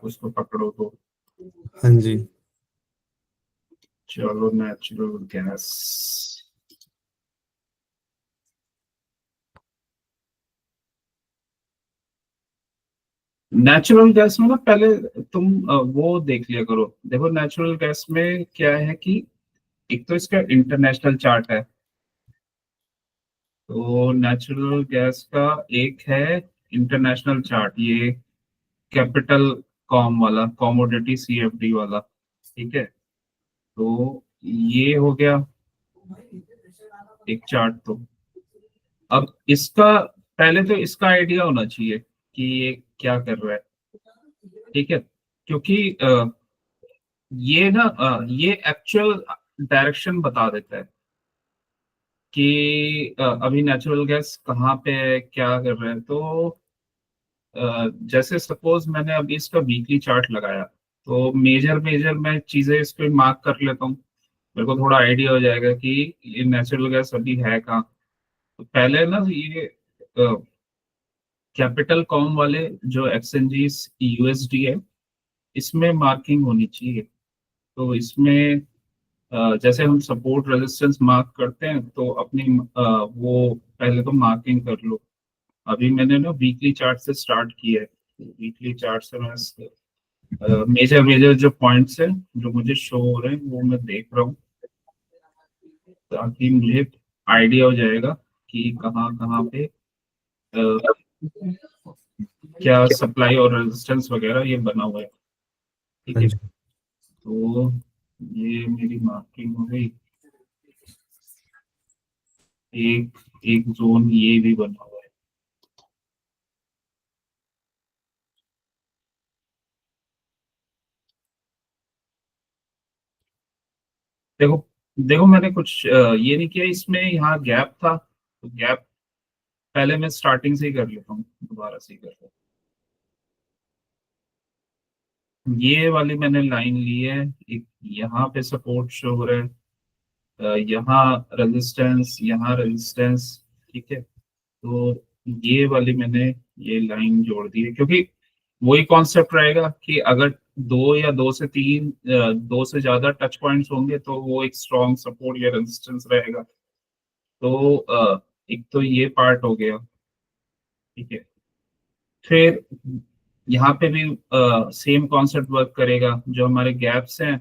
उसको पकड़ो तो। हाँ जी। चलो नेचुरल गैस। नेचुरल गैस में ना पहले तुम वो देख लिया करो। देखो नेचुरल गैस में क्या है कि एक तो इसका इंटरनेशनल चार्ट है। तो नेचुरल गैस का एक है इंटरनेशनल चार्ट, ये कैपिटल कॉम वाला, कॉमोडिटी सीएफडी वाला। ठीक है, तो ये हो गया एक चार्ट। तो अब इसका पहले तो इसका आइडिया होना चाहिए कि ये क्या कर रहा है। ठीक है, क्योंकि ये ना ये एक्चुअल डायरेक्शन बता देता है कि अभी नेचुरल गैस कहाँ पे है, क्या कर रहे हैं। तो जैसे सपोज मैंने अभी इसका वीकली चार्ट लगाया, तो मेजर मेजर मैं चीजें इस पे मार्क कर लेता हूँ। मेरे को थोड़ा आइडिया हो जाएगा कि ये नेचुरल गैस अभी है कहाँ। तो पहले ना ये कैपिटल कॉम वाले जो एक्सचेंजेस यूएसडी है, इसमें मार्किंग होनी चाहिए। तो इसमें जैसे हम सपोर्ट रेजिस्टेंस मार्क करते हैं, तो अपनी वो पहले तो मार्किंग कर लो। अभी मैंने ना वीकली चार्ट से स्टार्ट किया है। वीकली चार्ट से मैं मेजर मेजर जो पॉइंट्स हैं जो मुझे शो हो रहे हैं वो मैं देख रहा हूँ, ताकि मुझे आइडिया हो जाएगा कि कहाँ कहाँ पे क्या सप्लाई और रेजिस्टेंस वगैरह ये बना हुआ है। ठीक हाँ है, जी। तो ये मेरी मार्किंग हो गई। एक एक जोन ये भी बना हुआ है। देखो देखो मैंने कुछ ये नहीं किया इसमें, यहाँ गैप था तो गैप पहले मैं स्टार्टिंग से ही कर लेता हूँ, दोबारा से ही कर लेता हूँ। ये वाली मैंने लाइन ली है, एक यहाँ पे सपोर्ट शो हो रहा है, यहाँ रेजिस्टेंस, यहाँ रेजिस्टेंस। ठीक है, तो ये वाली मैंने ये लाइन जोड़ दी है, क्योंकि वही कॉन्सेप्ट रहेगा कि अगर दो या दो से तीन दो से ज्यादा टच पॉइंट्स होंगे तो वो एक स्ट्रॉन्ग सपोर्ट या रेजिस्टेंस रहेगा। तो एक तो ये पार्ट हो गया। ठीक है, फिर यहाँ पे भी सेम कॉन्सेप्ट वर्क करेगा। जो हमारे गैप्स हैं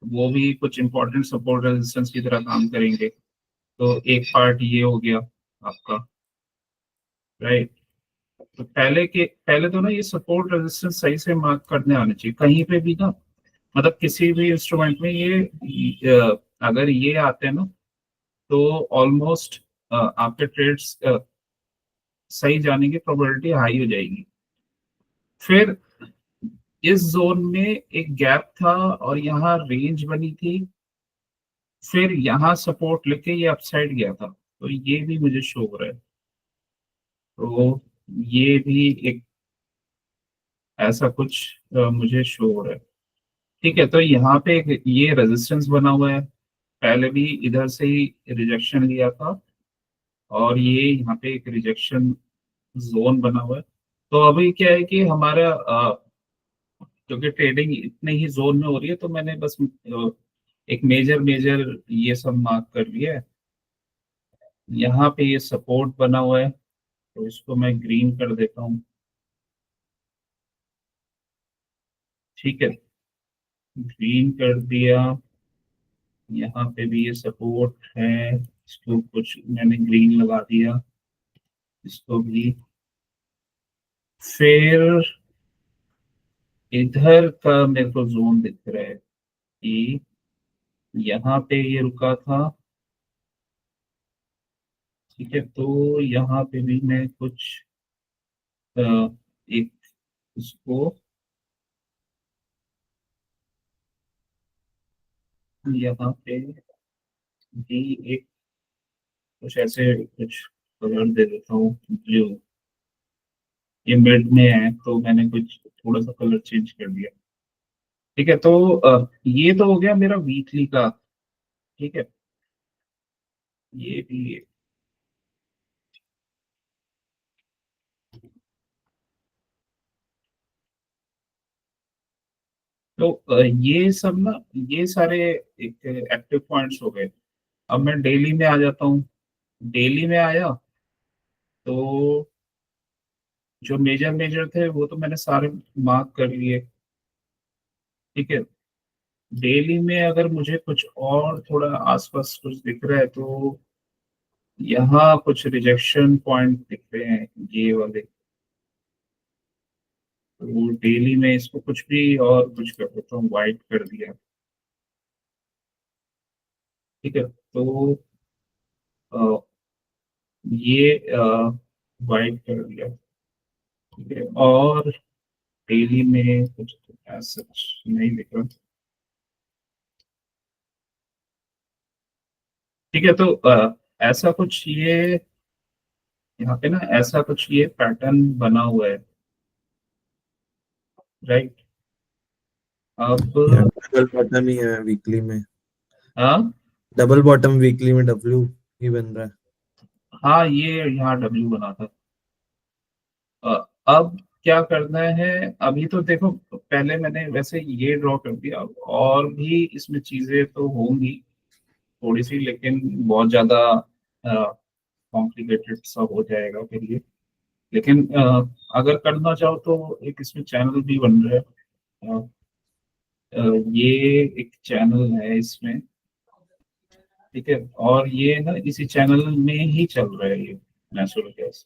वो भी कुछ इंपॉर्टेंट सपोर्ट रेजिस्टेंस की तरह काम करेंगे। तो एक पार्ट ये हो गया आपका, राइट। तो पहले तो ना ये सपोर्ट रेजिस्टेंस सही से मार्क करने आने चाहिए कहीं पे भी ना। मतलब किसी भी इंस्ट्रूमेंट में अगर ये आते हैं ना, तो ऑलमोस्ट आपके ट्रेड्स सही जाने की प्रोबेबिलिटी हाई हो जाएगी। फिर इस जोन में एक गैप था और यहाँ रेंज बनी थी, फिर यहाँ सपोर्ट लेके ये अपसाइड गया था, तो ये भी मुझे शो हो रहा है। तो ये भी एक ऐसा कुछ मुझे शो हो रहा है। ठीक है, तो यहाँ पे एक ये रेजिस्टेंस बना हुआ है, पहले भी इधर से ही रिजेक्शन लिया था, और ये यहाँ पे एक रिजेक्शन जोन बना हुआ है। तो अभी क्या है कि हमारा क्योंकि ट्रेडिंग इतने ही जोन में हो रही है, तो मैंने बस एक मेजर मेजर ये सब मार्क कर लिया है। यहाँ पे ये सपोर्ट बना हुआ है, तो इसको मैं ग्रीन कर देता हूँ। ठीक है, ग्रीन कर दिया। यहाँ पे भी ये सपोर्ट है, इसको कुछ मैंने ग्रीन लगा दिया, इसको भी। फिर इधर का मेरे को जोन दिख रहा है कि यहाँ पे ये रुका था। ठीक है, तो यहाँ पे भी मैं कुछ अ, एक उसको यहाँ पे भी एक कुछ ऐसे कुछ कलर दे देता हूँ ब्लू। ये मिड में है तो मैंने कुछ थोड़ा सा कलर चेंज कर दिया। ठीक है, तो ये तो हो गया मेरा वीकली का। ठीक है, ये भी तो ये सब ना, ये सारे एक एक्टिव पॉइंट्स हो गए। अब मैं डेली में आ जाता हूँ। डेली में आया तो जो मेजर मेजर थे वो तो मैंने सारे मार्क कर लिए। ठीक है। डेली में अगर मुझे कुछ और थोड़ा आसपास कुछ दिख रहा है तो यहाँ कुछ रिजेक्शन पॉइंट दिख रहे हैं, ये वाले। तो डेली में इसको कुछ भी और कुछ कर देता हूँ, वाइट कर दिया। ठीक है। तो अ, ये वाइट कर दिया। ठीक है। और डेली में कुछ ऐसा नहीं दिख रहा। ठीक है। तो ऐसा कुछ ये यहाँ पे ना ऐसा कुछ ये पैटर्न बना हुआ है। राइट। अब यार डबल बॉटम ही है वीकली में। हाँ। डबल बॉटम वीकली में डब्ल्यू ही बन रहा है। हाँ, ये यहाँ डब्ल्यू बना था। अब क्या करना है? अभी तो देखो, पहले मैंने वैसे ये ड्रॉ कर दिया, और भी इसमें चीजें तो होंगी थोड़ी सी, लेकिन बहुत ज्यादा कॉम्प्लिकेटेड सा हो जाएगा फिर ये। लेकिन अगर करना चाहो तो एक इसमें चैनल भी बन रहा है। अ, ये एक चैनल है इसमें। ठीक है। और ये ना इसी चैनल में ही चल रहा है ये नेचुरल गैस।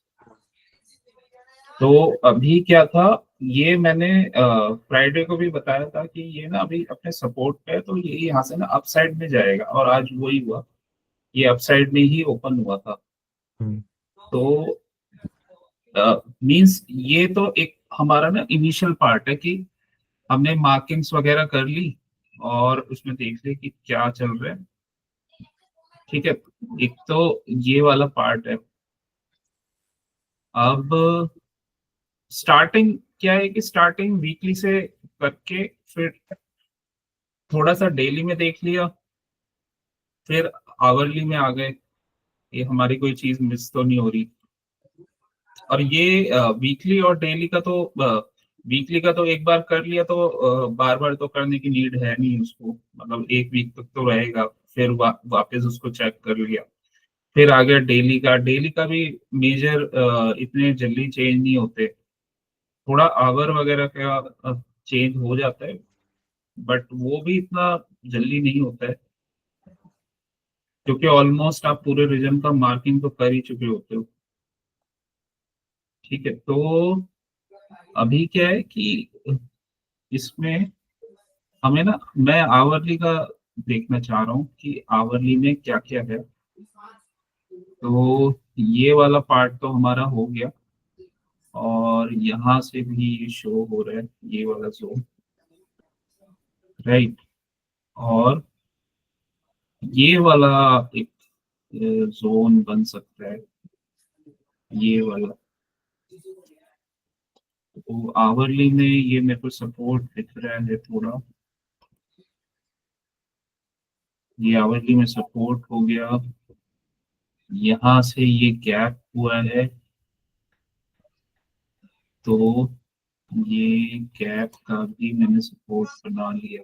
तो अभी क्या था, ये मैंने फ्राइडे को भी बताया था कि ये ना अभी अपने सपोर्ट पे है, तो ये यहाँ से ना अपसाइड में जाएगा, और आज वही हुआ। ये अपसाइड में ही ओपन हुआ था। हम्म। तो मींस ये तो एक हमारा ना इनिशियल पार्ट है कि हमने मार्किंग्स वगैरह कर ली, और उसमें देख लिया कि क्या चल रहा है। ठीक है। एक तो ये वाला पार्ट है। अब स्टार्टिंग क्या है कि स्टार्टिंग वीकली से करके, फिर थोड़ा सा डेली में देख लिया, फिर आवरली में आ गए। ये हमारी कोई चीज मिस तो नहीं हो रही। और ये वीकली और डेली का तो वीकली का तो एक बार कर लिया तो बार बार तो करने की नीड है नहीं उसको, मतलब एक वीक तक तो रहेगा। फिर वापस उसको चेक कर लिया। फिर आ गया डेली का। डेली का भी मेजर इतने जल्दी चेंज नहीं होते। थोड़ा आवर वगैरह का चेंज हो जाता है, बट वो भी इतना जल्दी नहीं होता है, क्योंकि ऑलमोस्ट आप पूरे रीजन का मार्किंग तो कर ही चुके होते हो। ठीक है। तो अभी क्या है कि इसमें हमें ना, मैं आवरली का देखना चाह रहा हूँ कि आवरली में क्या क्या है। तो ये वाला पार्ट तो हमारा हो गया, और यहाँ से भी ये शो हो रहा है, ये वाला जोन। राइट। और ये वाला एक जोन बन सकता है, ये वाला। तो आवरली में ये मेरे को सपोर्ट दिख रहा है थोड़ा। ये आवरली में सपोर्ट हो गया। यहाँ से ये गैप हुआ है, तो ये गैप का भी मैंने सपोर्ट बना लिया।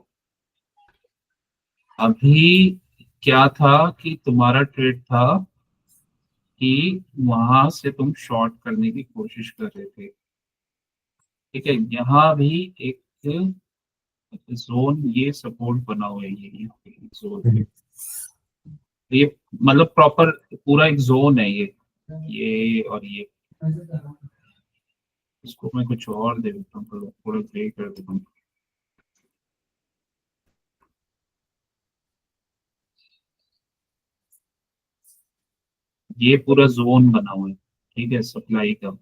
अभी क्या था कि तुम्हारा ट्रेड था कि वहां से तुम शॉर्ट करने की कोशिश कर रहे थे। ठीक है। यहाँ भी एक जोन, ये सपोर्ट बना हुआ है, ये जोन पे। ये मतलब प्रॉपर पूरा एक जोन है ये और ये। इसको मैं कुछ और दे देता हूँ, थोड़ा ग्रे कर देता हूँ। ये पूरा जोन बना हुआ है। ठीक है, सप्लाई का।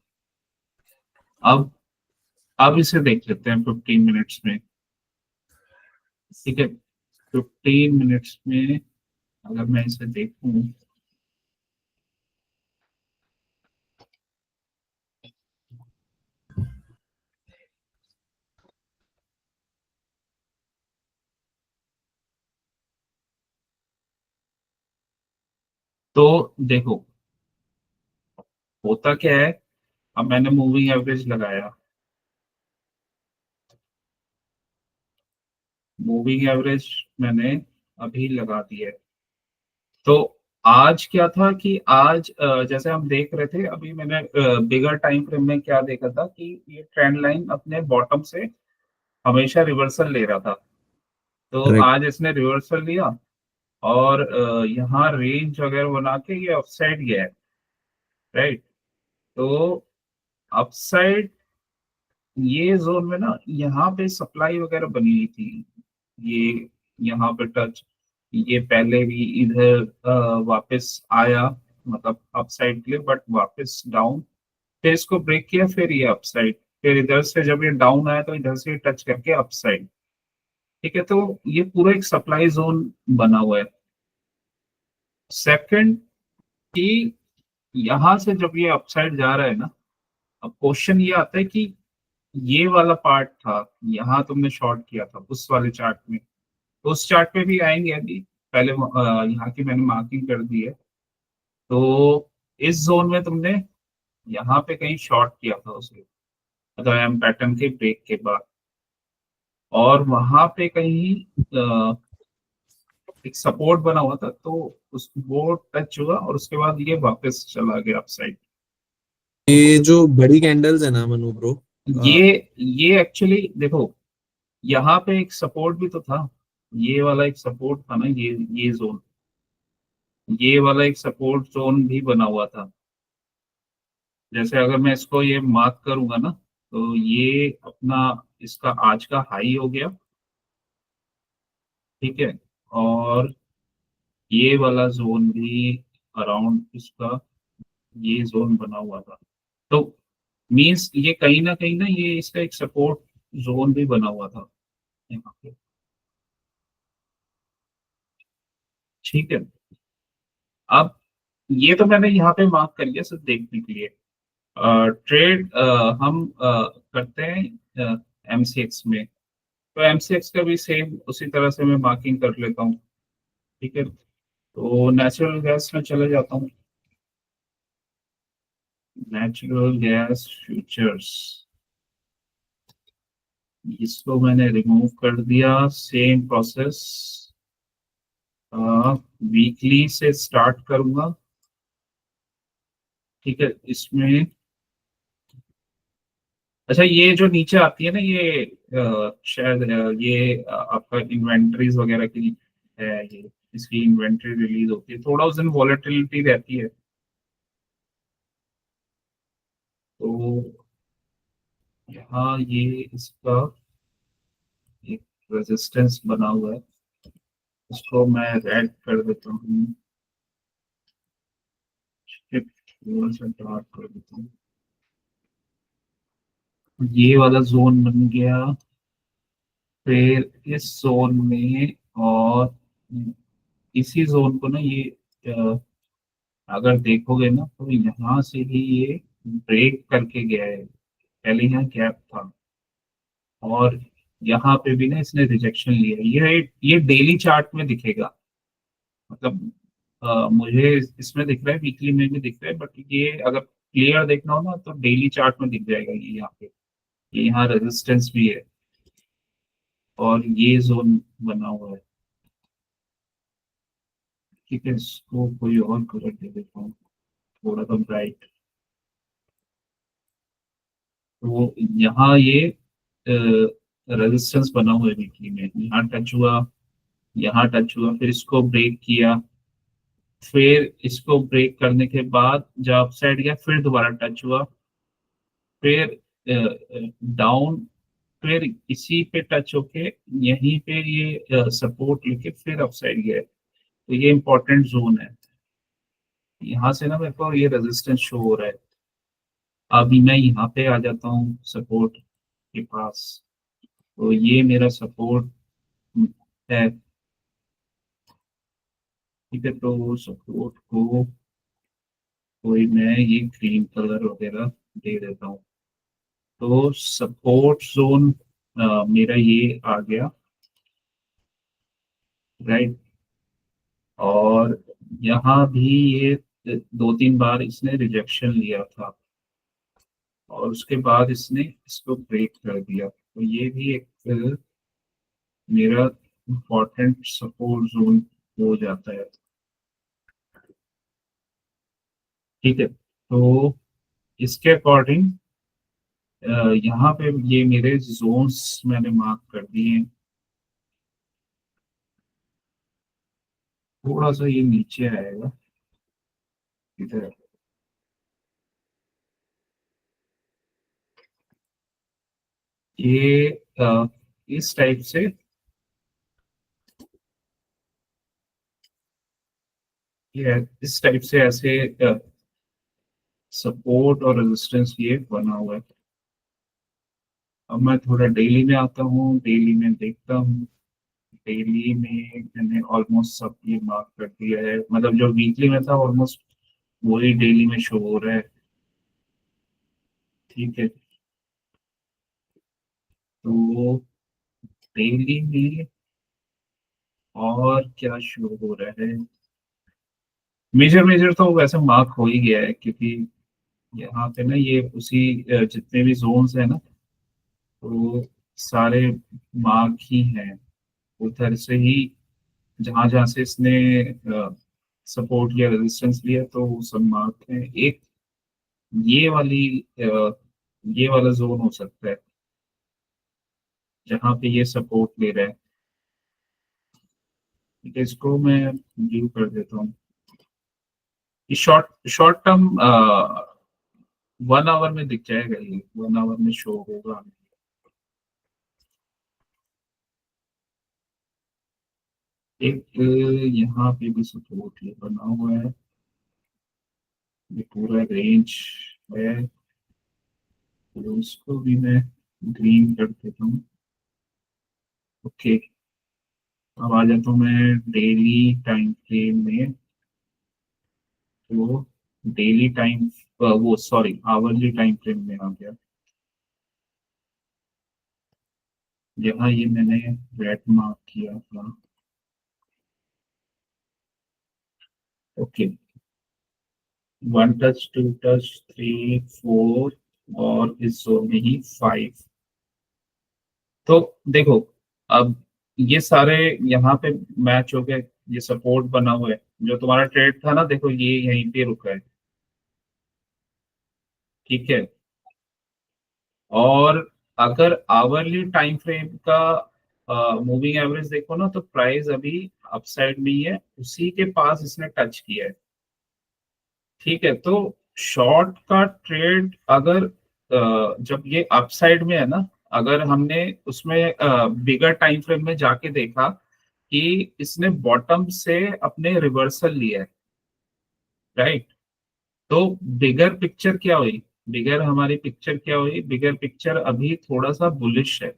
अब अब इसे देख लेते हैं 15 मिनट्स में। ठीक है। 15 मिनट्स में अगर मैं इसे देखूं, तो देखो होता क्या है। अब मैंने मूविंग एवरेज लगाया। मूविंग एवरेज मैंने अभी लगा दिया है। तो आज क्या था कि आज जैसे हम देख रहे थे, अभी मैंने बिगर टाइम फ्रेम में क्या देखा था कि ये ट्रेंड लाइन अपने बॉटम से हमेशा रिवर्सल ले रहा था। तो करेक्ट। आज इसने रिवर्सल लिया और यहाँ रेंज वगैरह बना के ये अपसाइड गया है, राइट। तो अपसाइड ये जोन में ना, यहाँ पे सप्लाई वगैरह बनी हुई थी, ये यहाँ पे टच, ये पहले भी इधर वापस आया, मतलब अपसाइड के लिए, बट वापस डाउन, फिर इसको ब्रेक किया, फिर ये अपसाइड, फिर इधर से जब ये डाउन आया तो इधर से टच करके अपसाइड। ठीक है, तो ये पूरा एक सप्लाई जोन बना हुआ है। सेकंड कि यहाँ से जब ये अपसाइड जा रहा है ना, अब क्वेश्चन ये आता है कि ये वाला पार्ट था, यहाँ तुमने शॉर्ट किया था उस वाले चार्ट में, तो उस चार्ट पे भी आएंगे अभी, पहले यहाँ की मैंने मार्किंग कर दी है। तो इस जोन में तुमने यहाँ पे कहीं शॉर्ट किया था उसे, मतलब एम पैटर्न के ब्रेक के बाद, और वहां पे कहीं एक सपोर्ट बना हुआ था, तो उस वो टच हुआ और उसके बाद ये वापस चला गया अपसाइड। ये जो बड़ी कैंडल्स है ना मनु ब्रो, ये एक्चुअली देखो, यहाँ पे एक सपोर्ट भी तो था, ये वाला एक सपोर्ट था ना, ये जोन, ये वाला एक सपोर्ट जोन भी बना हुआ था। जैसे अगर मैं इसको ये मार्क करूंगा ना, तो ये अपना इसका आज का हाई हो गया, ठीक है। और ये वाला जोन भी अराउंड इसका ये जोन बना हुआ था। तो मीन्स ये कहीं ना ये इसका एक सपोर्ट जोन भी बना हुआ था यहाँ पे, ठीक है। अब ये तो मैंने यहाँ पे मार्क कर लिया सिर्फ देखने के लिए। ट्रेड हम करते हैं एमसीएक्स में, तो एमसीएक्स का भी सेम उसी तरह से मैं मार्किंग कर लेता हूँ, ठीक है। तो नेचुरल गैस में चले जाता हूँ, नेचुरल गैस फ्यूचर्स, इसको मैंने रिमूव कर दिया। सेम प्रोसेस वीकली से स्टार्ट करूंगा, ठीक है। इसमें अच्छा, ये जो नीचे आती है ना, ये शायद ये आपका इन्वेंटरीज वगैरह की है ये, इसकी इन्वेंटरी रिलीज होती है, थोड़ा उस दिन वॉलेटिलिटी रहती है। तो यहाँ ये इसका एक रेजिस्टेंस बना हुआ है, इसको मैं रेड कर देता हूँ, थोड़ा सा डार्क कर देता हूँ। ये वाला जोन बन गया, फिर इस जोन में, और इसी जोन को ना ये अगर देखोगे ना, तो यहाँ से ही ये ब्रेक करके गया है, पहले यहाँ गैप था, और यहाँ पे भी ना इसने रिजेक्शन लिया है। ये डेली चार्ट में दिखेगा, मतलब मुझे इसमें दिख रहा है, वीकली में भी दिख रहा है, बट ये अगर क्लियर देखना हो ना तो डेली चार्ट में दिख जाएगा, ये यहाँ पे, ये यहाँ रेजिस्टेंस भी है, और ये जोन बना हुआ है, ठीक है। इसको कोई और कलर दे देता हूँ, थोड़ा सा ब्राइट। तो यहाँ ये रेजिस्टेंस बना हुआ है वीकली में, यहाँ टच हुआ, यहाँ टच हुआ, फिर इसको ब्रेक किया, फिर इसको ब्रेक करने के बाद जब अपसाइड गया फिर दोबारा टच हुआ, फिर डाउन, फिर इसी पे टच होके यहीं पे ये सपोर्ट लेके फिर अपसाइड गया है। तो ये इंपॉर्टेंट जोन है, यहाँ से ना मेरे को ये रेजिस्टेंस शो हो रहा है। अभी मैं यहाँ पे आ जाता हूँ सपोर्ट के पास, तो ये मेरा सपोर्ट है, ठीक है। तो सपोर्ट को कोई मैं ये ग्रीन कलर वगैरह दे देता हूँ। तो सपोर्ट जोन मेरा ये आ गया, राइट। और यहाँ भी ये दो तीन बार इसने रिजेक्शन लिया था, और उसके बाद इसने इसको ब्रेक कर दिया, तो ये भी एक मेरा इम्पोर्टेंट सपोर्ट जोन हो जाता है। ठीक है, तो इसके अकॉर्डिंग यहाँ पे ये मेरे जोन्स मैंने मार्क कर दिए हैं। थोड़ा सा ये नीचे आएगा इधर। ये इस टाइप से ये इस टाइप से ऐसे सपोर्ट और रेजिस्टेंस ये बना हुआ है। अब मैं थोड़ा डेली में आता हूँ, डेली में देखता हूँ। डेली में मैंने ऑलमोस्ट सब ये मार्क कर दिया है, मतलब जो वीकली में था ऑलमोस्ट वही डेली में शो हो रहा है। ठीक है, तो डेली में और क्या शो हो रहा है। मेजर मेजर तो वैसे मार्क हो ही गया है, क्योंकि यहाँ पे ना ये उसी जितने भी जोन्स है ना, तो सारे मार्क ही हैं उधर से ही। जहां जहां से इसने सपोर्ट या रेजिस्टेंस लिया तो वो सब मार्क है। एक ये वाली ये वाला जोन हो सकता है जहाँ पे ये सपोर्ट ले रहा है। ठीक है, इसको मैं व्यू कर देता हूँ। ये शॉर्ट शॉर्ट टर्म 1 आवर में दिख जाएगा, ये 1 आवर में शो होगा। एक यहाँ पे भी सपोर्ट ये बना हुआ है, ये पूरा रेंज है, तो उसको भी मैं ग्रीन कर देता हूँ। ओके, अब आ जाता हूँ मैं डेली टाइम फ्रेम में। तो डेली टाइम वो सॉरी आवरली टाइम फ्रेम में आ गया। यहाँ ये मैंने रेड मार्क किया था। ओके, 1 टच, 2 टच, 3, 4 और इस जोन में ही 5। तो देखो, अब ये सारे यहाँ पे मैच हो गए, ये सपोर्ट बना हुआ है। जो तुम्हारा ट्रेड था ना, देखो ये यहीं पे रुका है। ठीक है, और अगर आवरली टाइम फ्रेम का मूविंग एवरेज देखो ना, तो प्राइस अभी अपसाइड में ही है, उसी के पास इसने टच किया है। ठीक है, तो शॉर्ट का ट्रेड अगर जब ये अपसाइड में है ना, अगर हमने उसमें बिगर टाइम फ्रेम में जाके देखा कि इसने बॉटम से अपने रिवर्सल लिया है, राइट। तो बिगर पिक्चर क्या हुई, बिगर हमारी पिक्चर क्या हुई, बिगर पिक्चर अभी थोड़ा सा बुलिश है।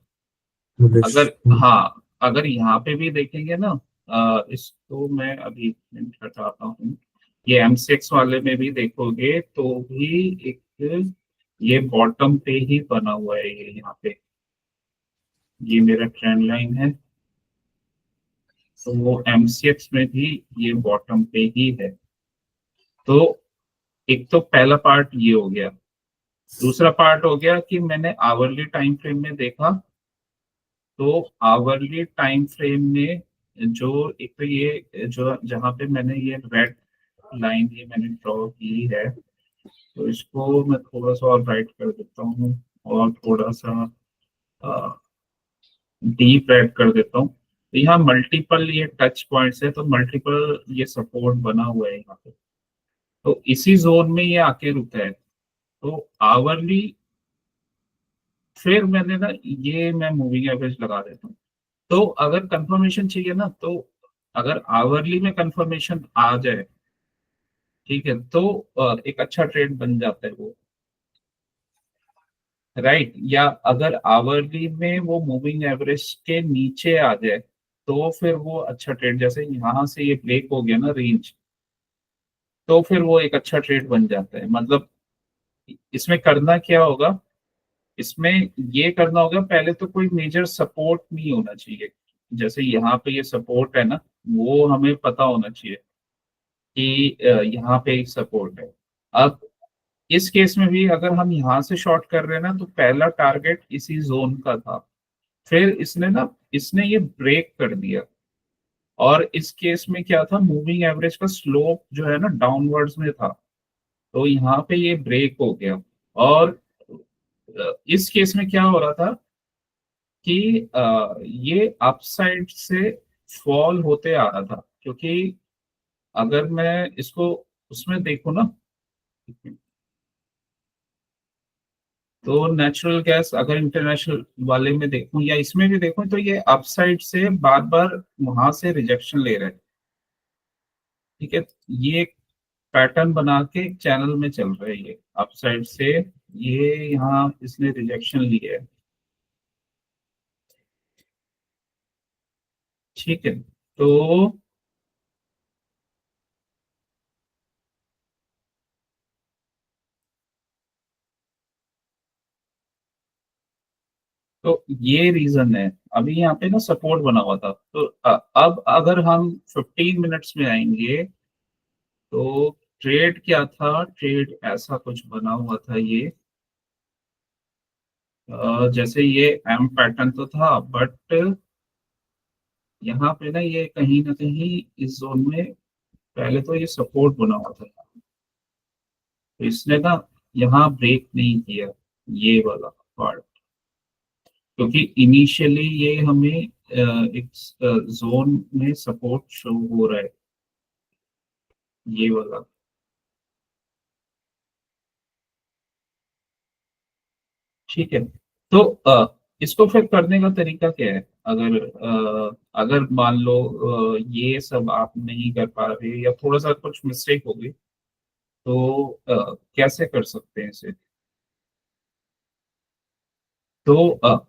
बुलिश। अगर हाँ, अगर यहाँ पे भी देखेंगे ना, इसको मैं अभी हटाता हूँ। ये M6 वाले में भी देखोगे तो भी एक ये बॉटम पे ही बना हुआ है, ये यहाँ पे ये मेरा ट्रेंड लाइन है। तो वो M6 में भी ये बॉटम पे ही है। तो एक तो पहला पार्ट ये हो गया। दूसरा पार्ट हो गया कि मैंने आवरली टाइम फ्रेम में देखा, तो आवरली टाइम फ्रेम में जो एक तो ये जो जहाँ पे मैंने ये रेड लाइन ये मैंने ड्रॉ की है, तो इसको मैं थोड़ा सा और राइट कर देता हूँ और थोड़ा सा डीप रेड कर देता हूँ। तो यहाँ मल्टीपल ये टच पॉइंट्स है, तो मल्टीपल ये सपोर्ट बना हुआ है यहाँ पे। तो इसी जोन में ये आके रुका है। तो आवरली फिर मैंने ना ये मैं मूविंग एवरेज लगा देता हूँ। तो अगर कंफर्मेशन चाहिए ना, तो अगर आवरली में कंफर्मेशन आ जाए, ठीक है, तो एक अच्छा ट्रेड बन जाता है वो, राइट। या अगर आवरली में वो मूविंग एवरेज के नीचे आ जाए, तो फिर वो अच्छा ट्रेड, जैसे यहाँ से ये ब्रेक हो गया ना रेंज, तो फिर वो एक अच्छा ट्रेड बन जाता है। मतलब इसमें करना क्या होगा, इसमें ये करना होगा, पहले तो कोई मेजर सपोर्ट नहीं होना चाहिए। जैसे यहाँ पे ये सपोर्ट है ना, वो हमें पता होना चाहिए कि यहाँ पे एक सपोर्ट है। अब इस केस में भी अगर हम यहाँ से शॉर्ट कर रहे हैं ना, तो पहला टारगेट इसी जोन का था। फिर इसने ये ब्रेक कर दिया, और इस केस में क्या था, मूविंग एवरेज का स्लोप जो है ना डाउनवर्ड्स में था, तो यहाँ पे ये ब्रेक हो गया। और इस केस में क्या हो रहा था कि ये अपसाइड से फॉल होते आ रहा था, क्योंकि अगर मैं इसको उसमें देखूं ना, तो नेचुरल गैस अगर इंटरनेशनल वाले में देखूं या इसमें भी देखूं, तो ये अपसाइड से बार बार वहां से रिजेक्शन ले रहे हैं। ठीक है, ये एक पैटर्न बना के एक चैनल में चल रहा है, ये अपसाइड से ये यहाँ इसने रिजेक्शन लिया है। ठीक है, तो ये रीजन है। अभी यहाँ पे ना सपोर्ट बना हुआ था, तो अब अगर हम 15 मिनट्स में आएंगे, तो ट्रेड क्या था, ट्रेड ऐसा कुछ बना हुआ था ये, जैसे ये एम पैटर्न तो था, बट यहाँ पे ना कहीं इस जोन में पहले तो ये सपोर्ट बना हुआ था, तो इसने ना यहाँ ब्रेक नहीं किया ये वाला पार्ट, क्योंकि इनिशियली ये हमें एक जोन में सपोर्ट शो हो रहा है, ये वाला। ठीक है, तो इसको फिर करने का तरीका क्या है, अगर मान लो ये सब आप नहीं कर पा रहे या थोड़ा सा कुछ मिस्टेक हो गई, तो कैसे कर सकते हैं इसे। तो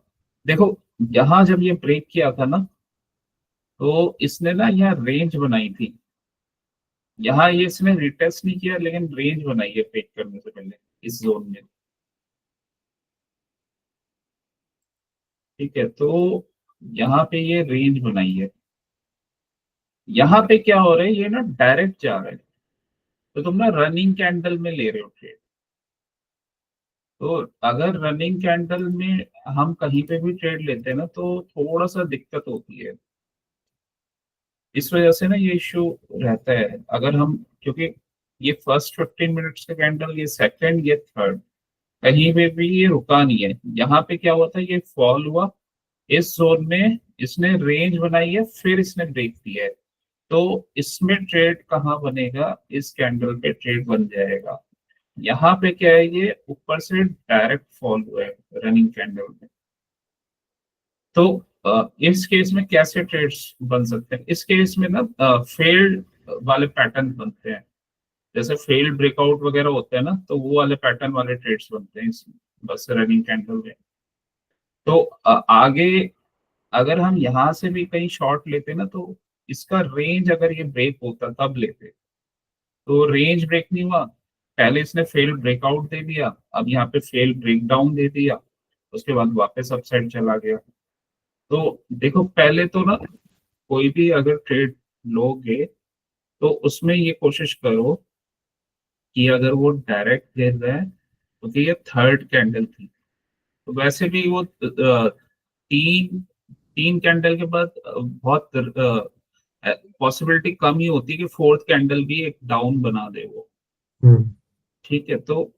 देखो, यहाँ जब ये ब्रेक किया था ना, तो इसने ना यहाँ रेंज बनाई थी, यहाँ ये इसने रिटेस्ट नहीं किया, लेकिन रेंज बनाई है ब्रेक करने से पहले इस जोन में। ठीक है, तो यहाँ पे ये रेंज बनाई है, यहाँ पे क्या हो रहा है, ये ना डायरेक्ट जा रहा है, तो तुम ना रनिंग कैंडल में ले रहे हो ट्रेड। तो अगर रनिंग कैंडल में हम कहीं पे भी ट्रेड लेते हैं ना, तो थोड़ा सा दिक्कत होती है, इस वजह से ना ये इश्यू रहता है। अगर हम, क्योंकि ये फर्स्ट 15 मिनट्स का कैंडल, ये सेकंड, ये थर्ड, कहीं पे भी ये रुका नहीं है। यहाँ पे क्या हुआ था, ये फॉल हुआ, इस जोन में इसने रेंज बनाई है, फिर इसने ब्रेक दिया है, तो इसमें ट्रेड कहाँ बनेगा, इस कैंडल पे ट्रेड बन जाएगा। यहाँ पे क्या है, ये ऊपर से डायरेक्ट फॉल हुआ है रनिंग कैंडल में। तो इस केस में कैसे ट्रेड्स बन सकते हैं, इस केस में ना फेल्ड वाले पैटर्न बनते हैं, जैसे फेल्ड ब्रेकआउट वगैरह होते हैं ना, तो वो वाले पैटर्न वाले ट्रेड्स बनते हैं इसमें, बस रनिंग कैंडल में। तो आगे अगर हम यहाँ से भी कहीं शॉर्ट लेते ना, तो इसका रेंज अगर ये ब्रेक होता तब लेते, तो रेंज ब्रेक नहीं हुआ, पहले इसने फेल ब्रेकआउट दे दिया, अब यहाँ पे फेल ब्रेकडाउन दे दिया, उसके बाद वापस अपसाइड चला गया। तो देखो, पहले तो ना कोई भी अगर ट्रेड लोगे, तो उसमें ये कोशिश करो कि अगर वो डायरेक्ट गिर रहा है, तो कि ये थर्ड कैंडल थी, तो वैसे भी वो तीन तीन कैंडल के बाद बहुत पॉसिबिलिटी कम ही होती है कि फोर्थ कैंडल भी एक डाउन बना दे वो। हम्म। ठीक है, तो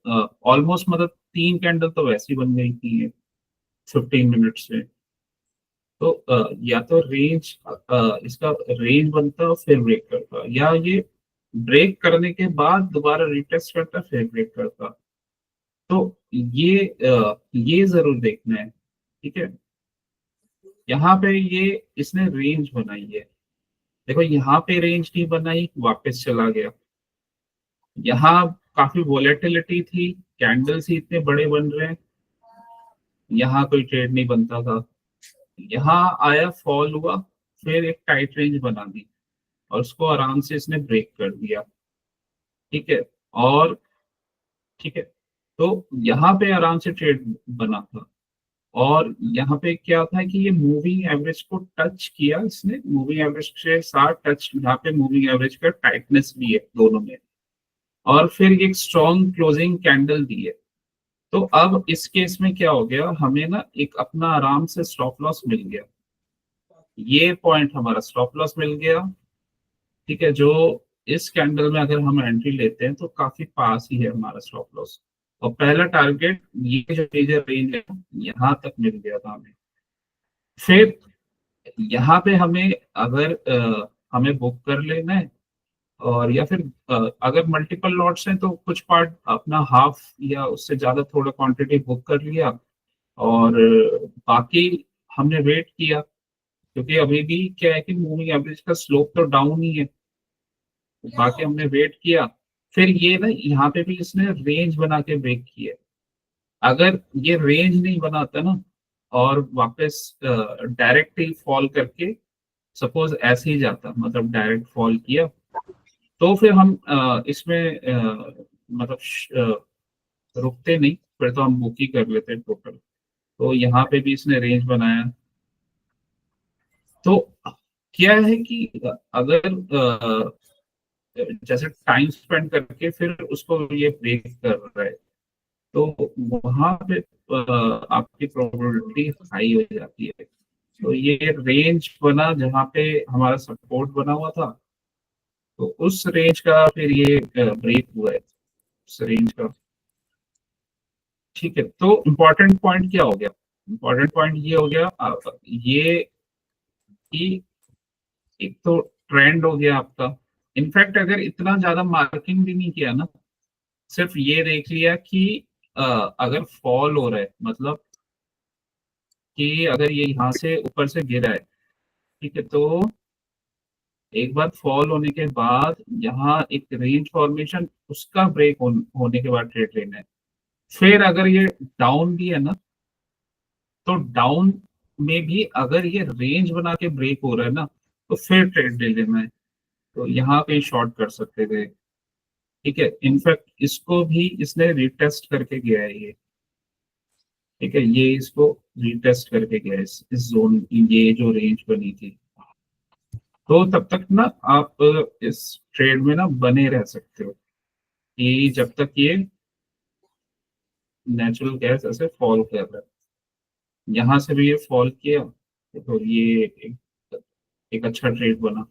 ऑलमोस्ट मतलब तीन कैंडल तो वैसे ही बन गई थी 15 मिनट्स में। तो या तो रेंज, इसका रेंज बनता फिर ब्रेक करता, या ये ब्रेक करने के बाद दोबारा रिटेस्ट करता फिर ब्रेक करता। तो ये जरूर देखना है। ठीक है, यहाँ पे ये इसने रेंज बनाई है, देखो यहाँ पे रेंज नहीं बनाई, वापस चला गया। यहाँ काफी वोलेटिलिटी थी, कैंडल्स ही इतने बड़े बन रहे हैं, यहाँ कोई ट्रेड नहीं बनता था। यहाँ आया, फॉल हुआ, फिर एक टाइट रेंज बना दी, और उसको आराम से इसने ब्रेक कर दिया। ठीक है, और ठीक है, तो यहाँ पे आराम से ट्रेड बना था, और यहाँ पे क्या था कि ये मूविंग एवरेज को टच किया इसने, मूविंग एवरेज के साथ टच, यहाँ पे मूविंग एवरेज का टाइटनेस भी है दोनों में, और फिर एक स्ट्रॉन्ग क्लोजिंग कैंडल दी है। तो अब इस केस में क्या हो गया, हमें ना एक अपना आराम से स्टॉप लॉस मिल गया, ये पॉइंट हमारा स्टॉप लॉस मिल गया। ठीक है, जो इस कैंडल में अगर हम एंट्री लेते हैं तो काफी पास ही है हमारा स्टॉप लॉस। और पहला टारगेट ये जो मेजर रेंज है यहाँ तक मिल गया था हमें। फिर यहाँ पे हमें अगर हमें बुक कर लेना है, और या फिर अगर मल्टीपल लॉट्स हैं तो कुछ पार्ट अपना हाफ या उससे ज्यादा थोड़ा क्वांटिटी बुक कर लिया, और बाकी हमने वेट किया, क्योंकि अभी भी क्या है कि मूविंग एवरेज का स्लोप तो डाउन ही है। बाकी हमने वेट किया। फिर ये ना यहाँ पे भी इसने रेंज बना के ब्रेक किया। अगर ये रेंज नहीं बनाता ना, और वापस डायरेक्ट ही फॉल करके सपोज ऐसे ही जाता, मतलब डायरेक्ट फॉल किया, तो फिर हम इसमें मतलब रुकते नहीं, फिर तो हम बुक ही कर लेते टोटल। तो यहाँ पे भी इसने रेंज बनाया। तो क्या है कि अगर जैसे टाइम स्पेंड करके फिर उसको ये ब्रेक कर रहा है, तो वहां पे आपकी प्रोबेबिलिटी हाई हो जाती है। तो ये रेंज बना जहाँ पे हमारा सपोर्ट बना हुआ था, तो उस रेंज का फिर ये ब्रेक हुआ है, उस रेंज का। ठीक है, तो इम्पोर्टेंट पॉइंट क्या हो गया, इम्पोर्टेंट पॉइंट ये हो गया ये कि एक तो ट्रेंड हो गया आपका। इनफैक्ट अगर इतना ज्यादा मार्किंग भी नहीं किया ना, सिर्फ ये देख लिया कि अगर फॉल हो रहा है, मतलब कि अगर ये यहाँ से ऊपर से गिरा है, ठीक है, तो एक बार फॉल होने के बाद यहाँ एक रेंज फॉर्मेशन, उसका ब्रेक होने के बाद ट्रेड लेना है। फिर अगर ये डाउन भी है ना, तो डाउन में भी अगर ये रेंज बना के ब्रेक हो रहा है ना, तो फिर ट्रेड ले लेना है। तो यहाँ पे शॉर्ट कर सकते थे। ठीक है, इनफैक्ट इसको भी इसने रिटेस्ट करके गया है ये। ठीक है, ये इसको रिटेस्ट करके गया है, इस जोन की ये जो रेंज बनी थी। तो तब तक ना आप इस ट्रेड में ना बने रह सकते हो, कि जब तक ये नेचुरल गैस ऐसे फॉल कर रहा है। यहाँ से भी ये फॉल किया, तो ये एक अच्छा ट्रेड बना,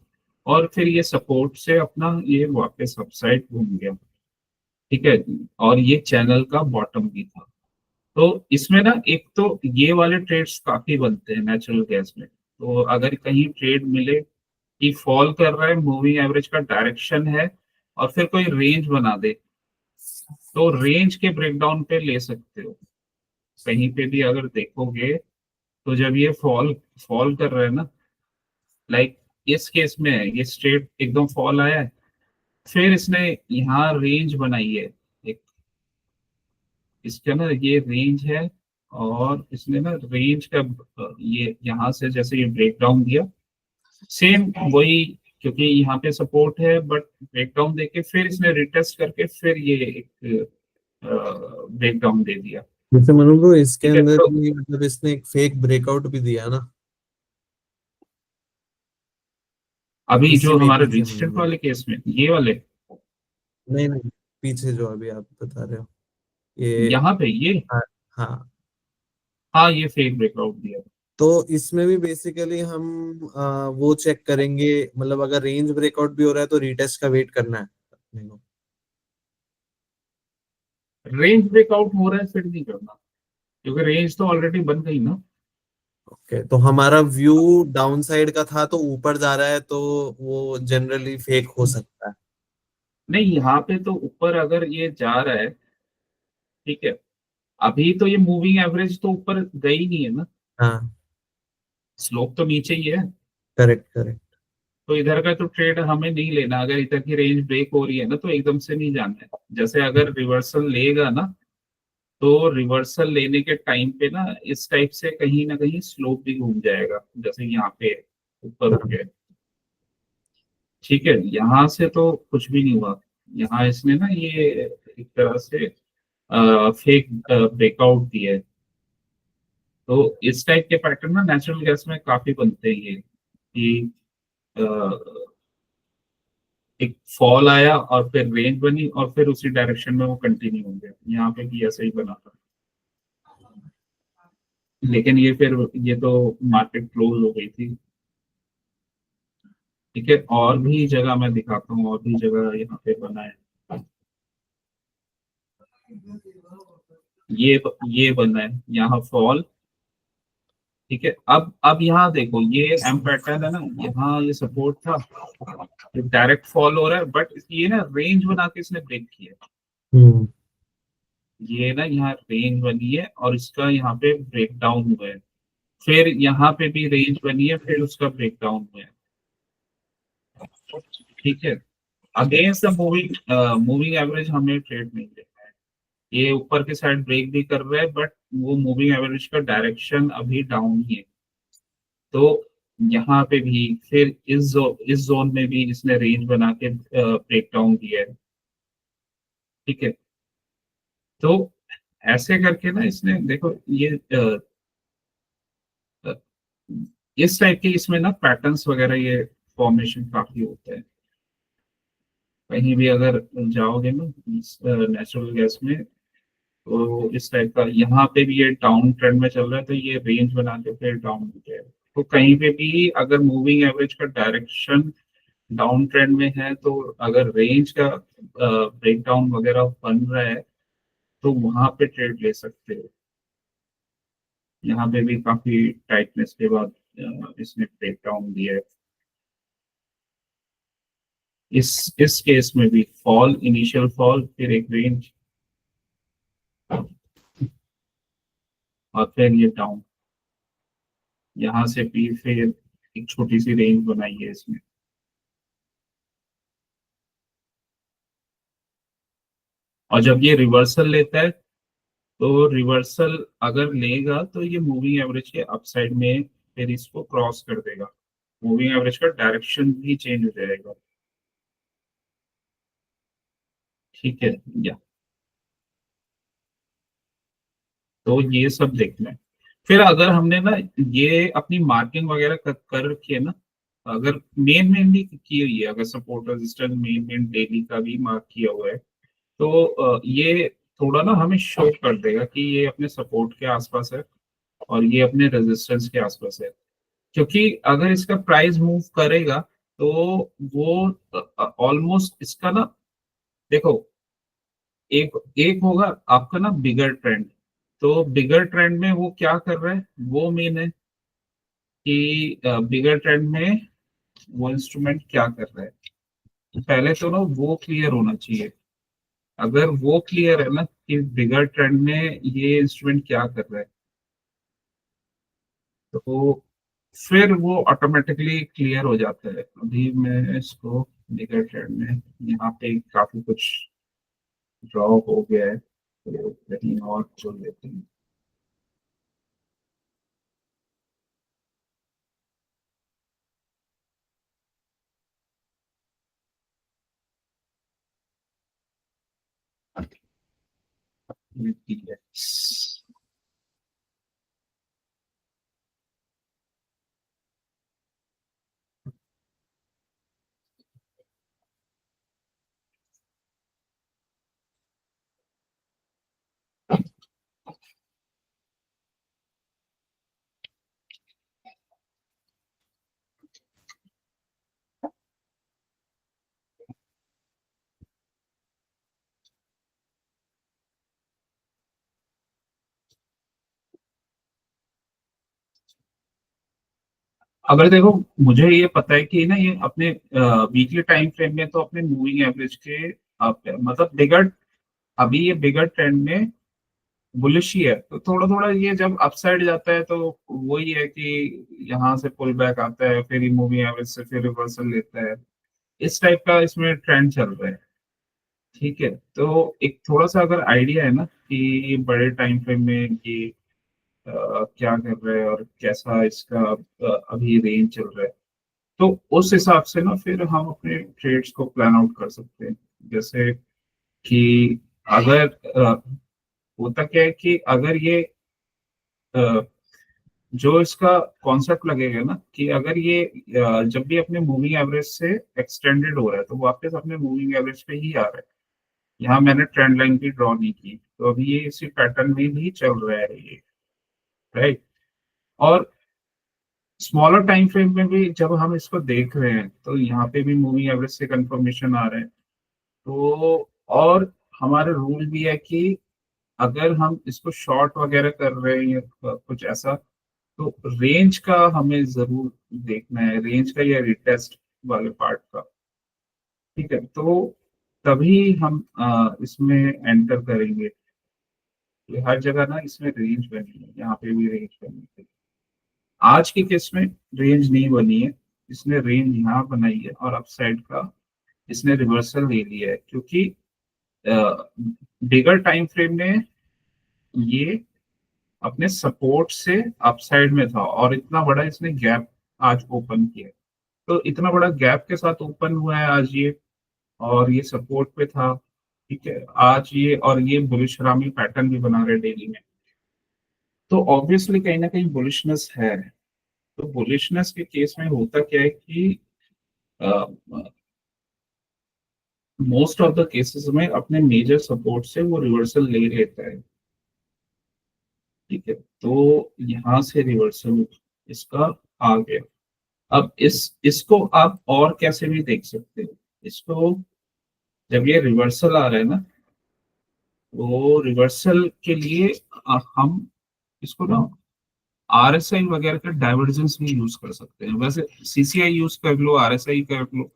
और फिर ये सपोर्ट से अपना ये वापस अपसाइड घूम गया। ठीक है, और ये चैनल का बॉटम भी था। तो इसमें ना एक तो ये वाले ट्रेड्स काफी बनते हैं नेचुरल गैस में। तो अगर कहीं ट्रेड मिले कि फॉल कर रहा है, मूविंग एवरेज का डायरेक्शन है, और फिर कोई रेंज बना दे, तो रेंज के ब्रेकडाउन पे ले सकते हो। कहीं पे भी अगर देखोगे, तो जब ये फॉल फॉल कर रहा है ना, लाइक इस केस में है, ये स्ट्रेट एकदम फॉल आया है, फिर इसने यहाँ रेंज बनाई है एक, इसका ना ये रेंज है, और इसने ना रेंज का ये यहाँ से जैसे ये ब्रेक डाउन दिया, सेम वही, क्योंकि यहाँ पे सपोर्ट है, बट ब्रेक डाउन देके फिर इसने रिटेस्ट करके फिर ये एक ब्रेक डाउन दे दिया। जैसे मनु ब्रो इसके ठीक है, अंदर तो भी मतलब इसने एक फेक ब्रेकआउट भी दिया ना, अभी इसी जो में हमारे पीछे मनु रेजिस्टेंट ब्रो। वाले केस में ये वाले, नहीं नहीं, पीछे जो अभी आप बता रहे हो ये। यहाँ पे ये, हाँ हाँ। हाँ ये फेक ब्रेकआउट दिया। तो इसमें भी बेसिकली हम वो चेक करेंगे, मतलब अगर रेंज ब्रेकआउट भी हो रहा है तो रीटेस्ट का वेट करना है अपने को। रेंज ब्रेकआउट हो रहा है फिर नहीं करना, क्योंकि रेंज तो ऑलरेडी बन गई ना। ओके, तो हमारा व्यू डाउन साइड का था तो ऊपर जा रहा है, तो वो जनरली फेक हो सकता है। नहीं, यहाँ पे तो ऊपर अगर ये जा रहा है, ठीक है, अभी तो ये मूविंग एवरेज तो ऊपर गई नहीं है ना, हाँ, स्लोप तो नीचे ही है। Correct correct. तो इधर का तो ट्रेड हमें नहीं लेना, अगर इधर की रेंज ब्रेक हो रही है ना, तो एकदम से नहीं जाना है। जैसे अगर रिवर्सल लेगा ना, तो रिवर्सल लेने के टाइम पे ना इस टाइप से कहीं ना कहीं स्लोप भी घूम जाएगा, जैसे यहाँ पे ऊपर हो हाँ, गया। ठीक है, यहाँ से तो कुछ भी नहीं हुआ। यहाँ इसने ना ये एक तरह से फेक ब्रेकआउट दिया है। तो इस टाइप के पैटर्न ना नेचुरल गैस में काफी बनते हैं ये, कि अ, एक फॉल आया और फिर रेंज बनी और फिर उसी डायरेक्शन में वो कंटिन्यू हो गया। यहाँ पे भी ऐसा ही बना था। लेकिन ये फिर ये तो मार्केट क्लोज हो गई थी। ठीक है, और भी जगह मैं दिखाता हूँ, और भी जगह यहाँ पे बना है। ये बना है यहाँ फॉल। ठीक है, अब यहाँ देखो ये एम पैटर्न है ना, यहाँ ये सपोर्ट था, डायरेक्ट फॉल हो रहा है, बट ये ना रेंज बना के इसने ब्रेक किया। हम्म। ये ना यहाँ रेंज बनी है और इसका यहाँ पे ब्रेक डाउन हुआ है, फिर यहाँ पे भी रेंज बनी है, फिर उसका ब्रेक डाउन हुआ है। ठीक है, against the moving moving average हमें ट्रेड नहीं लेना है। ये ऊपर के साइड ब्रेक भी कर रहा है, बट वो मूविंग एवरेज का डायरेक्शन अभी डाउन ही है। तो यहाँ पे भी फिर इस जोन में भी इसने रेंज बना के ब्रेक डाउन दिया है। ठीक है, तो ऐसे करके ना इसने देखो ये अ, इस टाइप के इसमें ना पैटर्न्स वगैरह ये फॉर्मेशन काफी होता है। कहीं भी अगर जाओगे ना नेचुरल गैस में, तो इस टाइप का यहाँ पे भी ये डाउन ट्रेंड में चल रहा है, तो ये रेंज बना के फिर डाउन हो जाएगा। तो कहीं पे भी अगर मूविंग एवरेज का डायरेक्शन डाउन ट्रेंड में है, तो अगर रेंज का ब्रेक डाउन वगैरह बन रहा है, तो वहां पे ट्रेड ले सकते हो। यहाँ पे भी काफी टाइटनेस के बाद इसने ब्रेक डाउन दिया है। इस केस में भी फॉल, इनिशियल फॉल, फिर एक रेंज, और फिर ये डाउन, यहाँ से भी फिर एक छोटी सी रेंज बनाई है इसमें। और जब ये रिवर्सल लेता है, तो रिवर्सल अगर लेगा तो ये मूविंग एवरेज के अपसाइड में फिर इसको क्रॉस कर देगा, मूविंग एवरेज का डायरेक्शन भी चेंज हो जाएगा। ठीक है, या तो ये सब देखना है। फिर अगर हमने ना ये अपनी मार्किंग वगैरह कर रखी है ना, अगर मेन भी की हुई है, अगर सपोर्ट रेजिस्टेंस मेन डेली का भी मार्क किया हुआ है, तो ये थोड़ा ना हमें शो कर देगा कि ये अपने सपोर्ट के आसपास है और ये अपने रेजिस्टेंस के आसपास है। क्योंकि अगर इसका प्राइस मूव करेगा, तो वो ऑलमोस्ट इसका ना, देखो एक एक होगा आपका ना बिगर ट्रेंड। तो बिगर ट्रेंड में वो क्या कर रहा है, वो मेन है कि बिगर ट्रेंड में वो इंस्ट्रूमेंट क्या कर रहा है। तो पहले तो ना वो क्लियर होना चाहिए। अगर वो क्लियर है ना कि बिगर ट्रेंड में ये इंस्ट्रूमेंट क्या कर रहा है, तो फिर वो ऑटोमेटिकली क्लियर हो जाता है। अभी मैं इसको बिगर ट्रेंड में यहाँ पे काफी कुछ ड्रॉ हो गया है, तो कहीं और जोड़ लेते हैं। ठीक है, अगर देखो मुझे ये पता है कि ना ये अपने वीकली टाइम फ्रेम में तो अपने मूविंग एवरेज के मतलब बिगर, अभी ये बिगर ट्रेंड में बुलिश ही है, तो थोड़ा थोड़ा ये जब अपसाइड जाता है तो वही है कि यहाँ से पुल बैक आता है, फिर ये मूविंग एवरेज से फिर रिवर्सल लेता है। इस टाइप का इसमें ट्रेंड चल रहा है। ठीक है, तो एक थोड़ा सा अगर आइडिया है ना कि बड़े टाइम फ्रेम में ये क्या कर रहा है और कैसा इसका अभी रेंज चल रहा है, तो उस हिसाब से ना फिर हम अपने ट्रेड्स को प्लान आउट कर सकते हैं। जैसे कि अगर होता क्या है कि अगर ये जो इसका कॉन्सेप्ट लगेगा ना कि अगर ये जब भी अपने मूविंग एवरेज से एक्सटेंडेड हो रहा है, तो वापस अपने मूविंग एवरेज पे ही आ रहा है। यहाँ मैंने ट्रेंड लाइन भी ड्रॉ नहीं की, तो अभी ये इसी पैटर्न में ही चल रहा है ये, राइट। और स्मॉलर टाइम फ्रेम में भी जब हम इसको देख रहे हैं तो यहाँ पे भी मूविंग एवरेज से कंफर्मेशन आ रहा है। तो और हमारा रूल भी है कि अगर हम इसको शॉर्ट वगैरह कर रहे हैं या कुछ ऐसा, तो रेंज का हमें जरूर देखना है, रेंज का या रिटेस्ट वाले पार्ट का। ठीक है, तो तभी हम इसमें एंटर करेंगे। ये हर जगह ना इसमें रेंज बनी है, यहाँ पे भी रेंज बनी है। आज के केस में रेंज नहीं बनी है, इसने रेंज यहाँ बनाई है और अपसाइड का इसने रिवर्सल ले लिया है, क्योंकि बिगर टाइम फ्रेम में ये अपने सपोर्ट से अपसाइड में था और इतना बड़ा इसने गैप आज ओपन किया है। तो इतना बड़ा गैप के साथ ओपन हुआ है आज ये, और ये सपोर्ट पे था। ठीक है, आज ये और ये बुलिश रामी पैटर्न भी बना रहे डेली में, तो ऑब्वियसली कहीं ना कहीं बुलिशनेस है। तो बुलिशनेस के केस में होता क्या है कि मोस्ट ऑफ द केसेस में अपने मेजर सपोर्ट से वो रिवर्सल ले लेता है। ठीक है, तो यहाँ से रिवर्सल इसका आ गया। अब इसको आप और कैसे भी देख सकते हो। इसको जब ये रिवर्सल आ रहा है ना, तो रिवर्सल के लिए हम इसको ना आरएसआई वगैरह का डाइवर्जेंस भी यूज कर सकते हैं। वैसे सीसीआई यूज कर लो, आरएसआई कर लो,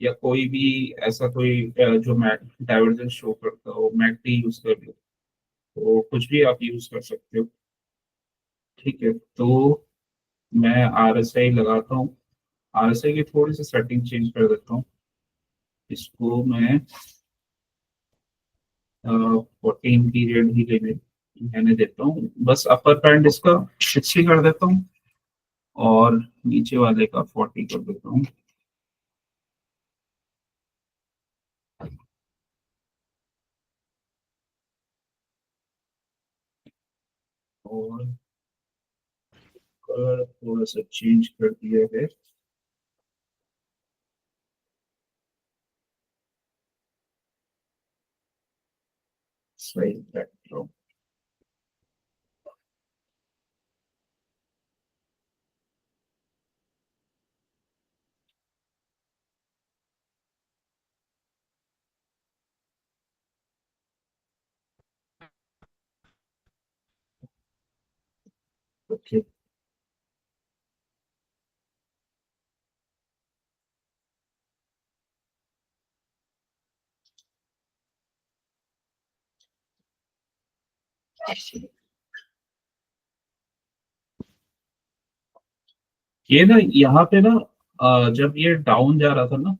या कोई भी ऐसा कोई जो मैक डाइवर्जेंस शो करता हो, मैकडी यूज कर लो, तो कुछ भी आप यूज कर सकते हो। ठीक है, तो मैं आरएसआई लगाता हूँ। आरएसआई की थोड़ी सी सेटिंग चेंज कर देता हूँ। इसको मैं 14 पीरियड ही लेने मैंने देता हूँ, बस अपर बैंड इसका 60 कर देता हूँ और नीचे वाले का 40 कर देता हूँ। और कलर थोड़ा सा चेंज कर दिया है। सही बैकड्रॉप। ओके, ये ना यहाँ पे ना जब ये डाउन जा रहा था ना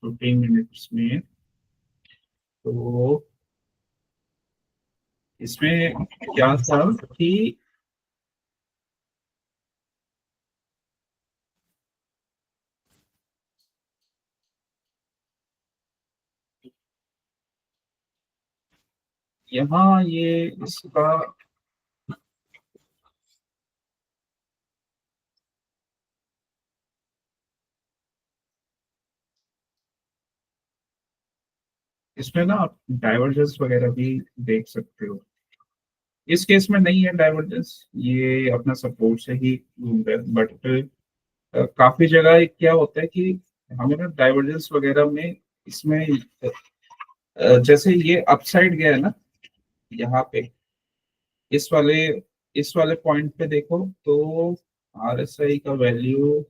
15 मिनट्स में, तो इसमें क्या था कि यहाँ ये इसका इसमें ना आप डाइवर्जेंस वगैरह भी देख सकते हो। इस केस में नहीं है डाइवर्जेंस, ये अपना सपोर्ट से ही घूम रहा है, बट काफी जगह क्या होता है कि हमें ना डाइवर्जेंस वगैरह में इसमें जैसे ये अपसाइड गया है ना यहाँ पे, इस वाले इस वाले पॉइंट पे देखो तो आरएसआई का वैल्यू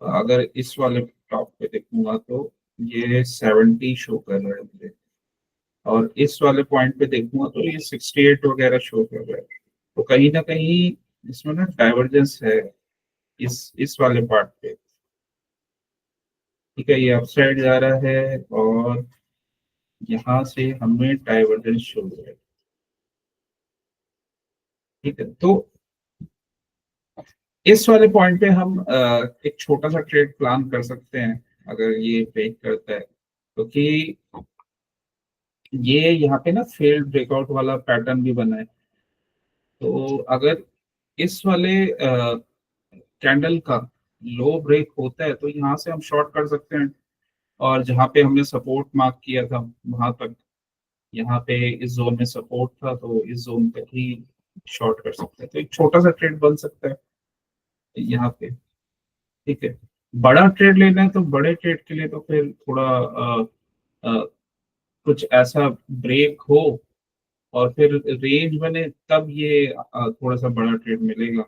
अगर इस वाले टॉप पे देखूंगा तो ये 70 शो कर रहा है मुझे, और इस वाले पॉइंट पे देखूंगा तो ये 68 वगैरह शो कर रहा है। तो कहीं ना कहीं इसमें ना डाइवर्जेंस है इस वाले पार्ट पे। ठीक है, ये अपसाइड जा रहा है और यहाँ से हमें डाइवर्जेंस शो हो रहा है। ठीक है, तो इस वाले पॉइंट पे हम एक छोटा सा ट्रेड प्लान कर सकते हैं अगर ये ब्रेक करता है, क्योंकि ये यहाँ पे ना फेल्ड ब्रेकआउट वाला पैटर्न भी बना है। तो अगर इस वाले कैंडल का लो ब्रेक होता है तो यहाँ से हम शॉर्ट कर सकते हैं, और जहाँ पे हमने सपोर्ट मार्क किया था वहां तक, यहाँ पे इस जोन में सपोर्ट था तो इस जोन तक ही शॉर्ट कर सकते हैं, तो एक छोटा सा ट्रेड बन सकता है यहाँ पे। ठीक है, बड़ा ट्रेड लेना है तो बड़े ट्रेड के लिए तो फिर थोड़ा अ, कुछ ऐसा ब्रेक हो और फिर रेंज बने, तब ये थोड़ा सा बड़ा ट्रेड मिलेगा।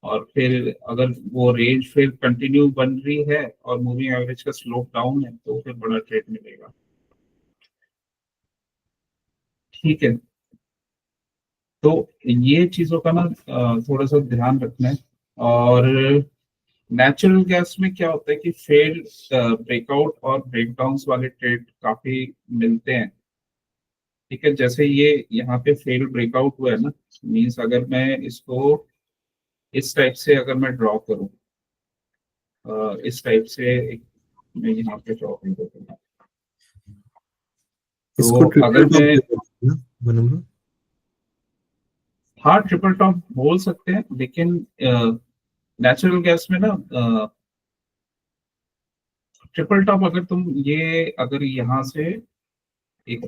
और फिर अगर वो रेंज फिर कंटिन्यू बन रही है और मूविंग एवरेज का स्लोप डाउन है तो फिर बड़ा ट्रेड मिलेगा। ठीक है, तो ये चीजों का ना थोड़ा सा ध्यान रखना है। और नेचुरल गैस में क्या होता है कि फेल ब्रेकआउट और ब्रेकडाउन वाले ट्रेड काफी मिलते हैं। ठीक है, जैसे ये यहाँ पे फेल ब्रेकआउट हुआ है ना, मीन्स अगर मैं इसको इस टाइप से अगर मैं ड्रॉ करूँ, इस टाइप से एक मैं यहाँ पे ड्रॉ कर देता हूँ। इसको तो ट्रिपल अगर टॉप मैं, भी बोलते हैं ना मनोबरो? हाँ ट्रिपल टॉप बोल सकते हैं, लेकिन नेचुरल गैस में ना ट्रिपल टॉप अगर तुम ये अगर यहाँ से एक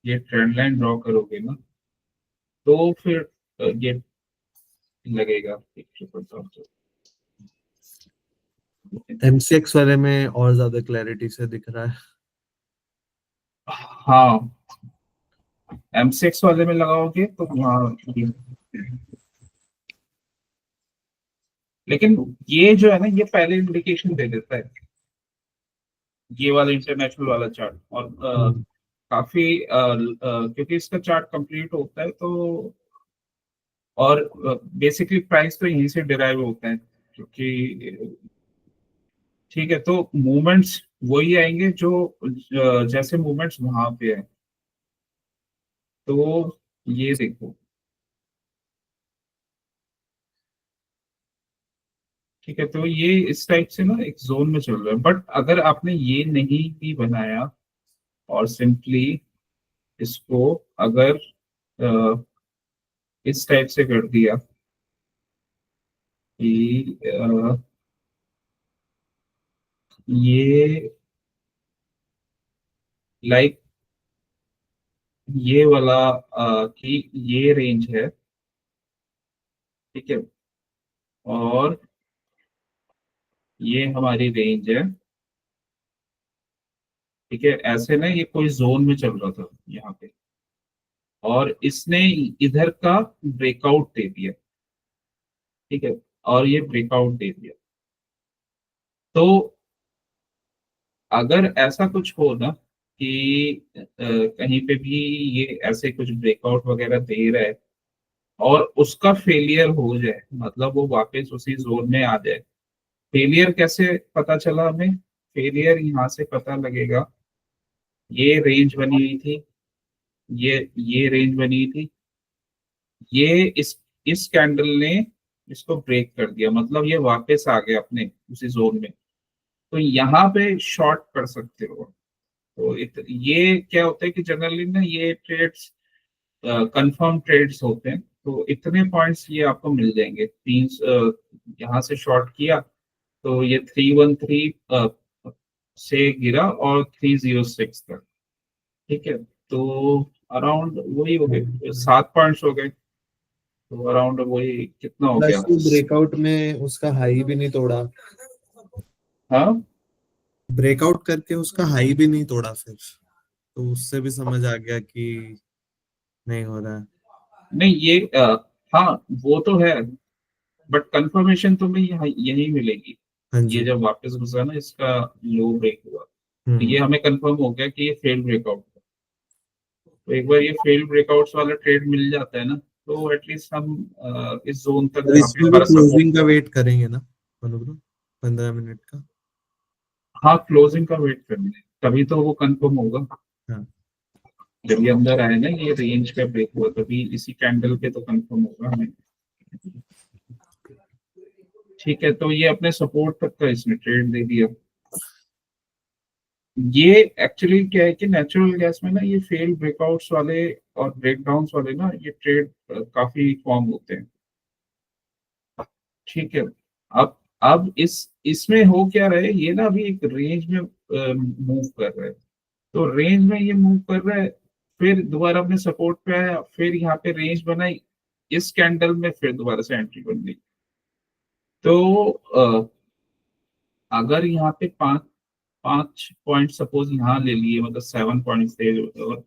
ये ट्रेंड लाइन ड्रॉ करोगे ना, तो फिर ये लगेगा एक ट्रिपल टॉप। एमसीएक्स वाले में और ज्यादा क्लैरिटी से दिख रहा है। हाँ, M6 वाले में लगाओगे तो वहाँ लेकिन ये जो है ना, ये पहले इंडिकेशन दे देता है, ये वाला इंटरनेशनल वाला चार्ट। और हम्म। काफी क्योंकि इसका चार्ट कंप्लीट होता है तो, और बेसिकली प्राइस तो यहीं से डिराइव होता है, क्योंकि ठीक है, तो मूवमेंट्स वही आएंगे जो जैसे मूवमेंट्स वहां पे है। तो ये देखो, ठीक है, तो ये इस टाइप से ना एक जोन में चल रहा है। बट अगर आपने ये नहीं भी बनाया और सिंपली इसको अगर अ, इस टाइप से कर दिया कि ये लाइक ये वाला कि ये रेंज है, ठीक है, और ये हमारी रेंज है। ठीक है, ऐसे ना ये कोई जोन में चल रहा था यहाँ पे, और इसने इधर का ब्रेकआउट दे दिया। ठीक है, और ये ब्रेकआउट दे दिया। तो अगर ऐसा कुछ हो ना कि कहीं पे भी ये ऐसे कुछ ब्रेकआउट वगैरह दे रहा है और उसका फेलियर हो जाए, मतलब वो वापस उसी जोन में आ जाए। फेलियर कैसे पता चला हमें? फेलियर यहाँ से पता लगेगा, ये रेंज बनी हुई थी, ये रेंज बनी थी, ये इस कैंडल ने इसको ब्रेक कर दिया, मतलब ये वापस आ गया अपने उसी जोन में। तो यहाँ पे शॉर्ट कर सकते हो। तो ये क्या होता है कि जनरली ना ये ट्रेड्स कंफर्म ट्रेड्स होते हैं, तो इतने पॉइंट्स ये आपको मिल जाएंगे। तीन यहाँ से शॉर्ट किया तो ये 313 से गिरा और 306 तक। ठीक है, तो अराउंड वही हो गए, 7 पॉइंट्स हो गए, तो अराउंड वही कितना हो गया। प्लस वो ब्रेकआउट में उसका हाई भी नहीं तोड़ा। हाँ, ब्रेकआउट करके उसका हाई भी नहीं तोड़ा फिर, तो उससे भी समझ आ गया कि नहीं हो रहा है। नहीं ये हाँ वो तो है, बट कंफर्मेशन तुम्हें यहाँ यही मिलेगी। हाँ ये जी। जब वापस घुसा ना, इसका लो ब्रेक हुआ, तो हम्म। ये हमें कंफर्म हो गया कि ये फेल ब्रेकआउट। तो एक बार ये फेल ब्रेकआउट्स वाला ट्रेड मिल जाता है ना, तो एटलीस्ट हम इस जोन तक और जहाँ पे इसमें भी हमारा सपोर्ट। क्लोजिंग का वेट करेंगे ना मनोबरो, 15 मिनट का? हाँ, क्लोजिंग का वेट करना है, तभी तो वो कंफर्म होगा। हाँ। जब ये अंदर आए ना, ये रेंज का ब्रेक हुआ, तभी इसी कैंडल पे तो कंफर्म होगा हमें। ठीक है, तो ये अपने सपोर्ट तक का इसने ट्रेड दे दिया। ये एक्चुअली क्या है कि नेचुरल गैस में ना ये फेल ब्रेकआउट्स वाले और ब्रेकडाउन्स वाले ना ये ट्रेड काफी फॉर्म होते हैं। ठीक है, अब इस इसमें हो क्या रहा है, ये ना अभी एक रेंज में मूव कर रहा है। तो रेंज में ये मूव कर रहा है, फिर दोबारा अपने सपोर्ट पे आया, फिर यहाँ पे रेंज बनाई, इस कैंडल में फिर दोबारा से एंट्री बन गई। तो अगर यहाँ पे पांच पांच पॉइंट सपोज यहाँ ले लिए, मतलब 7 पॉइंट थे, और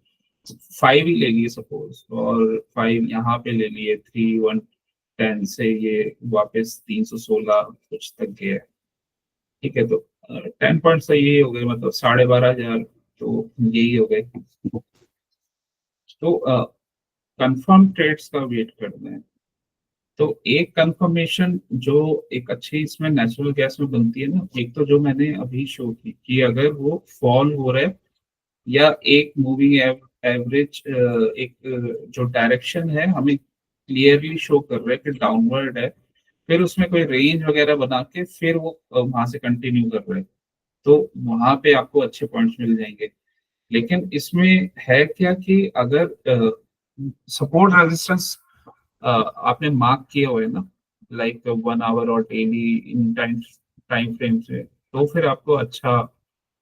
5 ही ले लिए सपोज, और 5 यहाँ पे ले लिए, 3,110 से ये वापस 316 कुछ तक गया। ठीक है, तो 10 पॉइंट सही ये हो गए, मतलब 12,500, तो यही हो गए। तो कंफर्म ट्रेड्स का वेट करना है। तो एक कंफर्मेशन जो एक अच्छी इसमें नेचुरल गैस में बनती है ना, एक तो जो मैंने अभी शो की कि अगर वो फॉल हो रहा है, या एक मूविंग एवरेज, एक जो डायरेक्शन है हमें क्लियरली शो कर रहा है कि डाउनवर्ड है, फिर उसमें कोई रेंज वगैरह बना के फिर वो वहां से कंटिन्यू कर रहे हैं, तो वहां पे आपको अच्छे पॉइंट्स मिल जाएंगे। लेकिन इसमें है क्या कि अगर सपोर्ट रेजिस्टेंस आपने मार्क किए हुए हैं ना, लाइक 1 आवर और डेली इन टाइम फ्रेम से, तो फिर आपको अच्छा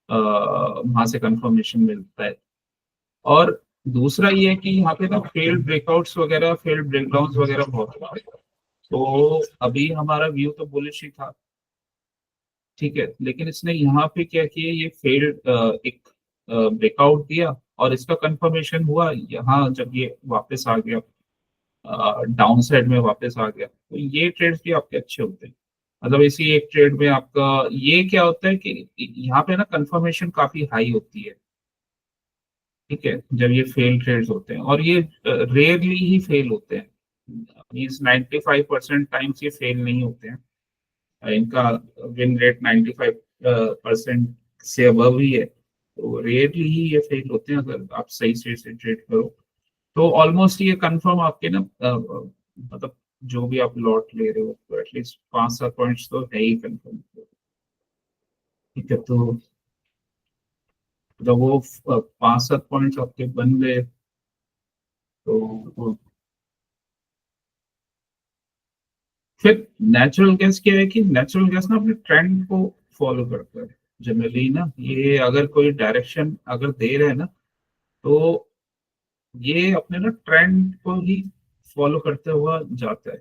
वहां से कंफर्मेशन मिलता है। और दूसरा ये है कि यहाँ पे ना फेल्ड ब्रेकआउट्स वगैरह, फेल्ड ब्रेकडाउन्स वगैरह बहुत हो रहे हैं। तो अभी हमारा व्यू तो बुलिश ही था, ठीक है, लेकिन इसने यहाँ पे क्या किया, ये फेल्ड एक ब्रेकआउट दिया, और इसका कंफर्मेशन हुआ यहाँ जब ये वापस आ गया, डाउन साइड में वापस आ गया, तो ये ट्रेड्स भी आपके अच्छे होते हैं। मतलब इसी एक ट्रेड में आपका ये क्या होता है कि यहाँ पे ना कंफर्मेशन काफी हाई होती है, ठीक है, जब ये फेल ट्रेड्स होते हैं, और ये रेयरली ही फेल होते हैं, मीन्स 95% टाइम्स ये फेल नहीं होते हैं। इनका विन रेट 95% से अबव ही है, तो रेयरली ही ये फेल होते हैं अगर आप सही से ट्रेड करो। तो ऑलमोस्ट ये कंफर्म आपके ना, मतलब जो भी आप लॉट ले रहे हो, तो एटलीस्ट 5-7 पॉइंट्स तो है ही कंफर्म। ठीक है, तो जब वो 5-7 पॉइंट्स आपके बन गए, तो फिर नेचुरल गैस क्या है कि नेचुरल गैस ना अपने ट्रेंड को फॉलो करता है जनरली ना। ये अगर कोई डायरेक्शन अगर दे रहे हैं ना, तो ये अपने ना ट्रेंड को ही फॉलो करते हुआ जाता है,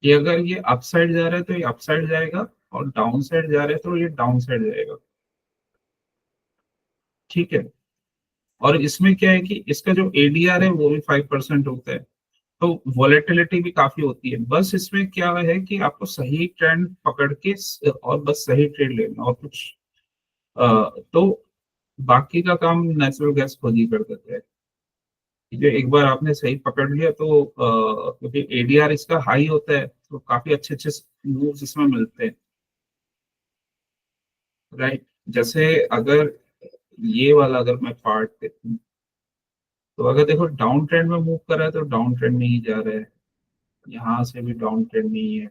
कि अगर ये अप साइड जा रहा है तो ये अप साइड जाएगा, और डाउन साइड जा रहा है तो ये डाउन साइड जाएगा। ठीक है, और इसमें क्या है कि इसका जो एडीआर है वो भी 5% होता है, तो वॉलेटिलिटी भी काफी होती है। बस इसमें क्या है कि आपको सही ट्रेंड पकड़ के और बस सही ट्रेड लेना, और कुछ तो बाकी का काम नेचुरल गैस खुद ही कर देते हैं। ठीक है, एक बार आपने सही पकड़ लिया तो क्योंकि एडीआर इसका हाई होता है, तो काफी अच्छे अच्छे मूव्स इसमें मिलते हैं, राइट। जैसे अगर ये वाला अगर मैं पार्ट देखूं, तो अगर देखो डाउन ट्रेंड में मूव कर रहा है तो डाउन ट्रेंड में ही जा रहा है, यहाँ से भी डाउन ट्रेंड में ही है।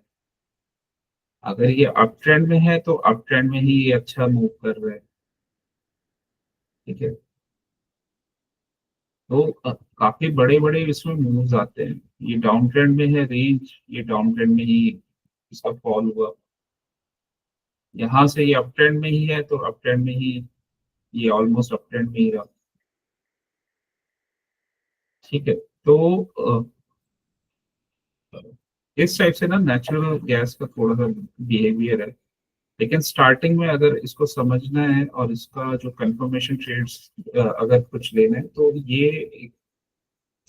अगर ये अप ट्रेंड में है तो अप ट्रेंड में ही ये अच्छा मूव कर रहा है। ठीक है, तो काफी बड़े बड़े इसमें मूव्स आते हैं। ये डाउन ट्रेंड में है रेंज, ये डाउन ट्रेंड में ही इसका फॉल हुआ, यहाँ से ये अप ट्रेंड में ही है तो अप ट्रेंड में ही ये ऑलमोस्ट अप ट्रेंड में ही रहा। ठीक है, तो इस टाइप से ना नेचुरल गैस का थोड़ा सा बिहेवियर है। लेकिन स्टार्टिंग में अगर इसको समझना है और इसका जो कंफर्मेशन ट्रेड्स अगर कुछ लेना है, तो ये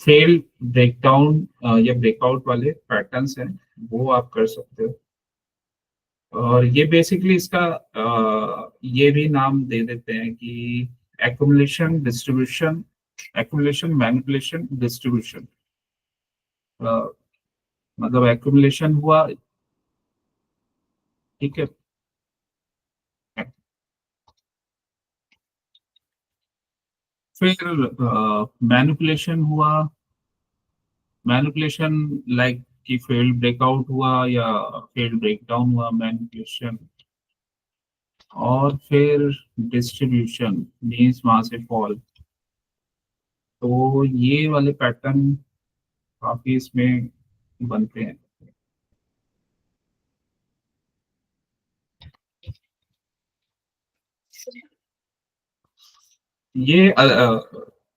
फेल ब्रेकडाउन या ब्रेकआउट वाले पैटर्न्स हैं, वो आप कर सकते हो। और ये बेसिकली इसका ये भी नाम दे देते हैं कि accumulation distribution, accumulation manipulation distribution. मतलब एक्युमुलेशन हुआ, ठीक है, फिर मैनिपुलेशन हुआ, मैनिपुलेशन लाइक कि फेल्ड ब्रेकआउट हुआ या फेल्ड ब्रेकडाउन हुआ, मैनिपुलेशन। और फिर डिस्ट्रीब्यूशन मीन्स वहां से फॉल। तो ये वाले पैटर्न काफी इसमें बनते हैं। ये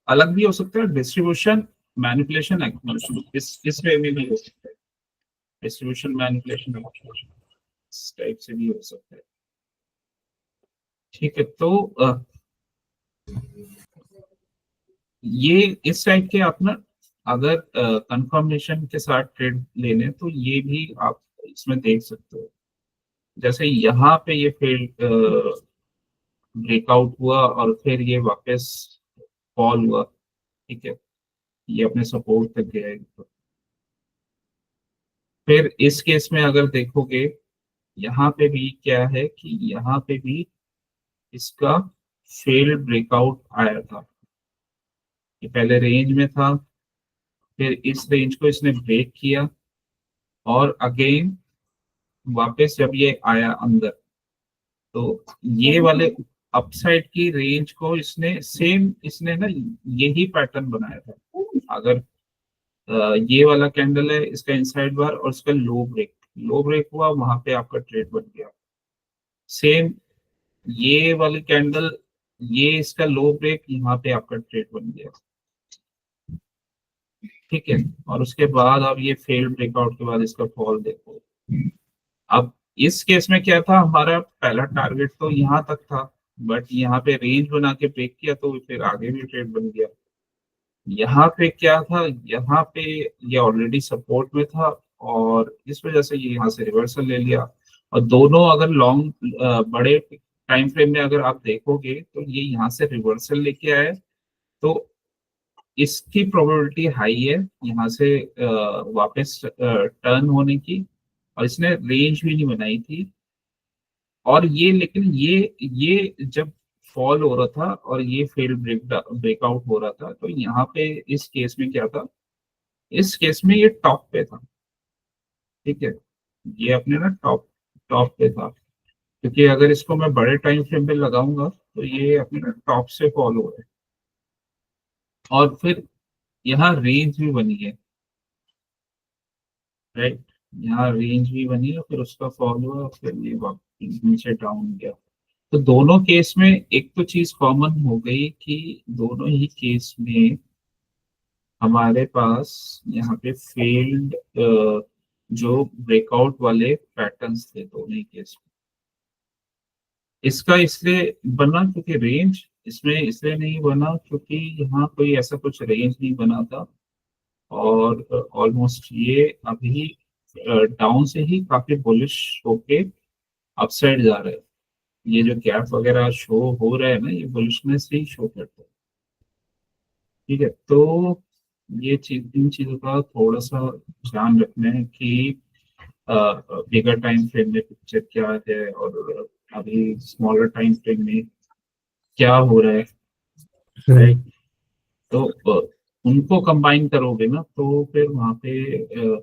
अलग भी हो सकता है, डिस्ट्रीब्यूशन मैनिपुलेशन इस वे में भी हो सकता है, डिस्ट्रीब्यूशन मैनिपुलेशन इस टाइप से भी हो सकता है। ठीक है, तो ये इस टाइप के आप ना, अगर कंफर्मेशन के साथ ट्रेड लेने तो ये भी आप इसमें देख सकते हो। जैसे यहाँ पे ये फेल ब्रेकआउट हुआ और फिर ये वापस फॉल हुआ, ठीक है, ये अपने सपोर्ट तक गया है। फिर इस केस में अगर देखोगे, यहाँ पे भी क्या है कि यहाँ पे भी इसका फेल्ड ब्रेकआउट आया था। ये पहले रेंज में था, फिर इस रेंज को इसने ब्रेक किया, और अगेन वापस जब ये आया अंदर, तो ये वाले अपसाइड की रेंज को इसने सेम, इसने ना यही पैटर्न बनाया था। अगर ये वाला कैंडल है, इसका इनसाइड बार और इसका लो ब्रेक हुआ, वहां पे आपका ट्रेड बन गया। सेम ये वाली कैंडल, ये इसका लो ब्रेक, यहाँ पे आपका ट्रेड बन गया। ठीक है, और उसके बाद आप ये फेल्ड ब्रेकआउट के बाद इसका फॉल देखो। अब इस केस में क्या था, हमारा पहला टारगेट तो यहाँ तक था, बट यहाँ पे रेंज बना के ब्रेक किया तो फिर आगे भी ट्रेड बन गया। यहाँ पे क्या था, यहाँ पे ये ऑलरेडी सपोर्ट में था, और इस वजह से ये यहाँ से रिवर्सल ले लिया। और दोनों अगर लॉन्ग बड़े टाइम फ्रेम में अगर आप देखोगे तो ये यहाँ से रिवर्सल लेके आए, तो इसकी प्रोबेबिलिटी हाई है यहाँ से वापस टर्न होने की। और इसने रेंज भी नहीं बनाई थी, और ये लेकिन ये जब फॉल हो रहा था और ये फेल ब्रेकआउट हो रहा था, तो यहाँ पे इस केस में क्या था, इस केस में ये टॉप पे था। ठीक है, ये अपने ना टॉप टॉप पे था, क्योंकि अगर इसको मैं बड़े टाइम फ्रेम पे लगाऊंगा तो ये अपने ना टॉप से फॉल हो रहा है, और फिर यहाँ रेंज भी बनी है, राइट, यहाँ रेंज भी बनी है, फिर उसका फॉल हुआ, फिर ये वापस नीचे डाउन गया। तो दोनों केस में एक तो चीज कॉमन हो गई कि दोनों ही केस में हमारे पास यहाँ पे फेल्ड जो ब्रेकआउट वाले पैटर्न्स थे दोनों ही केस में। इसका इसलिए बना क्योंकि रेंज, इसमें इसलिए नहीं बना क्योंकि यहाँ कोई ऐसा कुछ रेंज नहीं बना था, और ऑलमोस्ट ये अभी डाउन से ही काफी बुलिश होके अपसाइड जा रहा है। ये जो गैप वगैरह शो हो रहा है ना, ये बुलिशनेस ही शो करता है। ठीक है, तो ये चीज, इन चीजों का थोड़ा सा ध्यान रखना है कि बिगर टाइम फ्रेम में पिक्चर क्या है और अभी स्मॉलर टाइम फ्रेम में क्या हो रहा है, राइट। तो उनको कंबाइन करोगे ना तो फिर वहाँ पे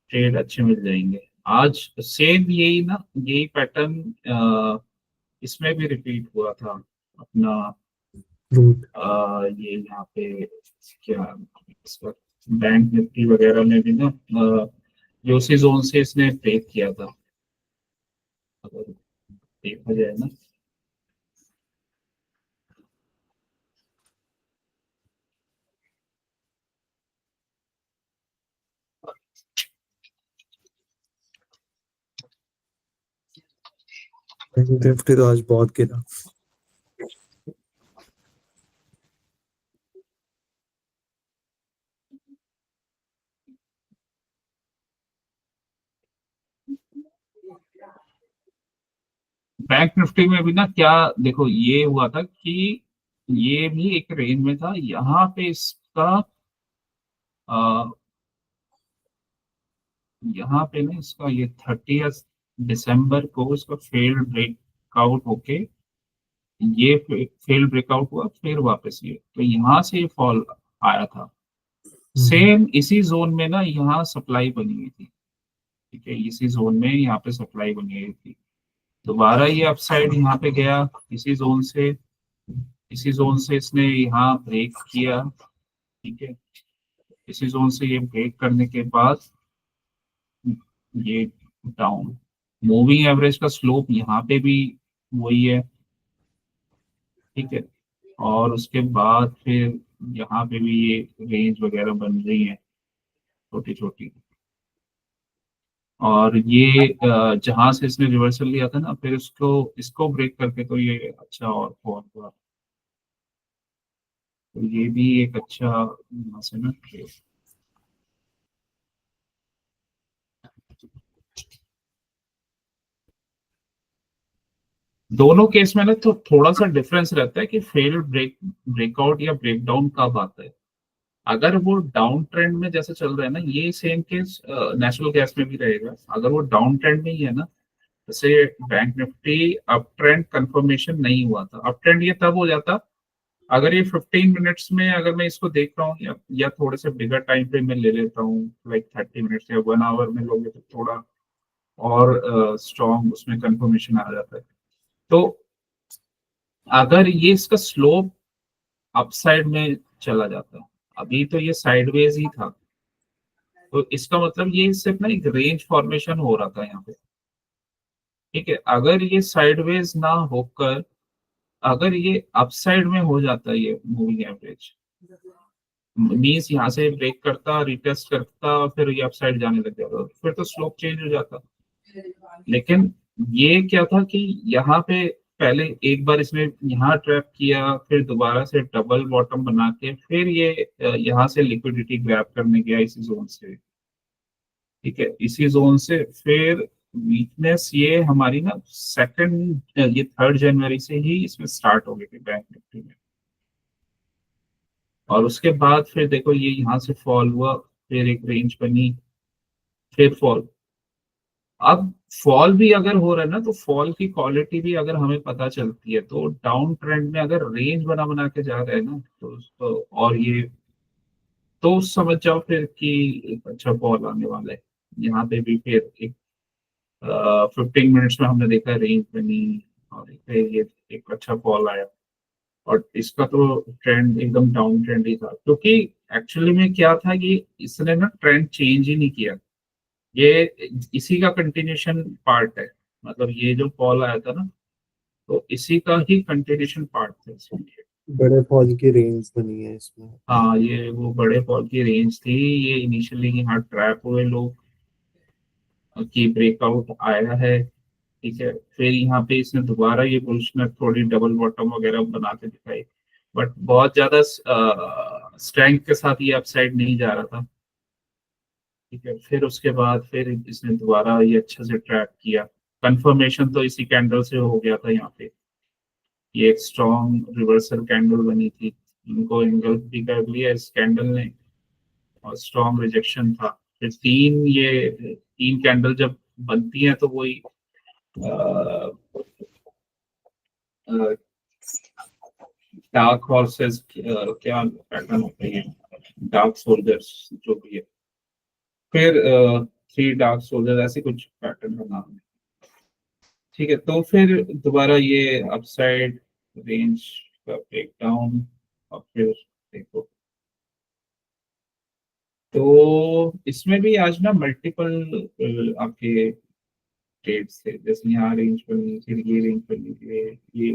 ट्रेड अच्छे मिल जाएंगे। आज सेम यही ना, यही पैटर्न इसमें भी रिपीट हुआ था अपना, रूट ये यहाँ पे क्या इसका, बैंक निफ्टी वगैरह में भी ना जो उसी जोन से इसने ब्रेक किया था, अगर देखा जाए ना। निफ्टी तो आज बहुत गिरा। बैंक निफ्टी में भी ना क्या, देखो ये हुआ था कि ये भी एक रेंज में था, यहाँ पे इसका यहाँ पे ना इसका ये 30 दिसंबर को इसका फेल्ड ब्रेकआउट होके, ये फेल्ड ब्रेकआउट हुआ, फिर वापस ये, तो यहाँ से ये फॉल आया था। सेम इसी जोन में ना यहाँ सप्लाई बनी हुई थी। ठीक है, इसी जोन में यहाँ पे सप्लाई बनी हुई थी, दोबारा ये अपसाइड यहाँ पे गया, इसी जोन से, इसी जोन से इसने यहाँ ब्रेक किया। ठीक है, इसी जोन से ये ब्रेक करने के बाद ये डाउन, मूविंग एवरेज का स्लोप यहाँ पे भी वही है। ठीक है, और उसके बाद फिर यहाँ पे भी ये रेंज वगैरह बन रही है छोटी छोटी। और ये जहां से इसने रिवर्सल लिया था ना, फिर इसको ब्रेक करके तो ये अच्छा और फॉल हुआ। तो ये भी एक अच्छा यहाँ से ना trade। दोनों केस में ना तो थोड़ा सा डिफरेंस रहता है कि फेल्ड ब्रेकआउट या ब्रेकडाउन कब आता है। अगर वो डाउन ट्रेंड में जैसे चल रहा है ना, ये सेम केस नेचुरल गैस में भी रहेगा। अगर वो डाउन ट्रेंड में ही है ना, जैसे bank Nifty up trend confirmation नहीं हुआ था। अप ट्रेंड ये तब हो जाता अगर ये 15 मिनट्स में अगर मैं इसको देख रहा हूँ, या थोड़े से बिगर टाइम फ्रेम में ले लेता हूँ, लाइक 30 मिनट्स या 1 आवर में लोगे तो थोड़ा और स्ट्रॉन्ग उसमें कंफर्मेशन आ जाता है। तो अगर ये इसका स्लोप अपसाइड में चला जाता है, अभी तो ये साइडवेज ही था, तो इसका मतलब ये सिर्फ ना एक रेंज फॉर्मेशन हो रहा था यहाँ पे। ठीक है, अगर ये साइडवेज ना होकर अगर ये अपसाइड में हो जाता है, ये मूविंग एवरेज मीन्स यहाँ से ब्रेक करता, रिटेस्ट करता, और फिर ये अपसाइड जाने लग जाता, फिर तो स्लोप चेंज हो जाता। लेकिन ये क्या था कि यहाँ पे पहले एक बार इसने यहाँ ट्रैप किया, फिर दोबारा से डबल बॉटम बना के फिर ये यहाँ से लिक्विडिटी ग्रैब करने गया इसी जोन से। ठीक है, इसी जोन से फिर वीकनेस ये हमारी ना सेकंड ये 3 जनवरी से ही इसमें स्टार्ट हो गई थी बैंक निफ्टी में। और उसके बाद फिर देखो ये यहाँ से फॉल हुआ, फिर एक रेंज बनी, फिर फॉल। अब फॉल भी अगर हो रहा है ना, तो फॉल की क्वालिटी भी अगर हमें पता चलती है, तो डाउन ट्रेंड में अगर रेंज बना बना के जा रहे हैं ना, तो और ये तो समझ जाओ फिर कि एक अच्छा फॉल आने वाला है। यहाँ पे भी फिर एक 15 मिनट्स में हमने देखा रेंज बनी, और फिर ये एक अच्छा फॉल आया। और इसका तो ट्रेंड एकदम डाउन ट्रेंड ही था, क्योंकि एक्चुअली में क्या था कि इसने ना ट्रेंड चेंज ही नहीं किया। ये इसी का कंटिन्यूशन पार्ट है, मतलब ये जो फॉल आया था ना, तो इसी का ही कंटिन्यूशन पार्ट था इसमें। बड़े फॉल की रेंज बनी है इसमें। हाँ, ये वो बड़े फॉल की रेंज थी। ये इनिशियली यहाँ ट्रैप हुए लोग कि ब्रेकआउट आया है। ठीक है, फिर यहाँ पे इसने दोबारा ये बुलिश में थोड़ी डबल बॉटम वगैरह बना के दिखाई, बट बहुत ज्यादा स्ट्रेंथ के साथ ये अपसाइड नहीं जा रहा था। ठीक है, फिर उसके बाद फिर इसने दोबारा ये अच्छे से ट्रैक किया। कंफर्मेशन तो इसी कैंडल से हो गया था यहाँ पे। ये एक स्ट्रॉन्ग रिवर्सल कैंडल बनी थी, इनको एंगल भी कर लिया इस कैंडल ने, और स्ट्रॉन्ग रिजेक्शन था। फिर तीन कैंडल जब बनती हैं तो वही डार्क हॉर्सेस क्या पैटर्न होते हैं, डार्क सोल्जर्स जो भी है, फिर 3 डार्क सोल्जर्स, ऐसे कुछ पैटर्न का नाम है। ठीक है, तो फिर दोबारा ये अपसाइड रेंज का ब्रेक डाउन, और फिर देखो तो इसमें भी आज ना मल्टीपल आपके ट्रेड्स थे। जैसे यहाँ रेंज बनी, फिर ये रेंज बनी, ये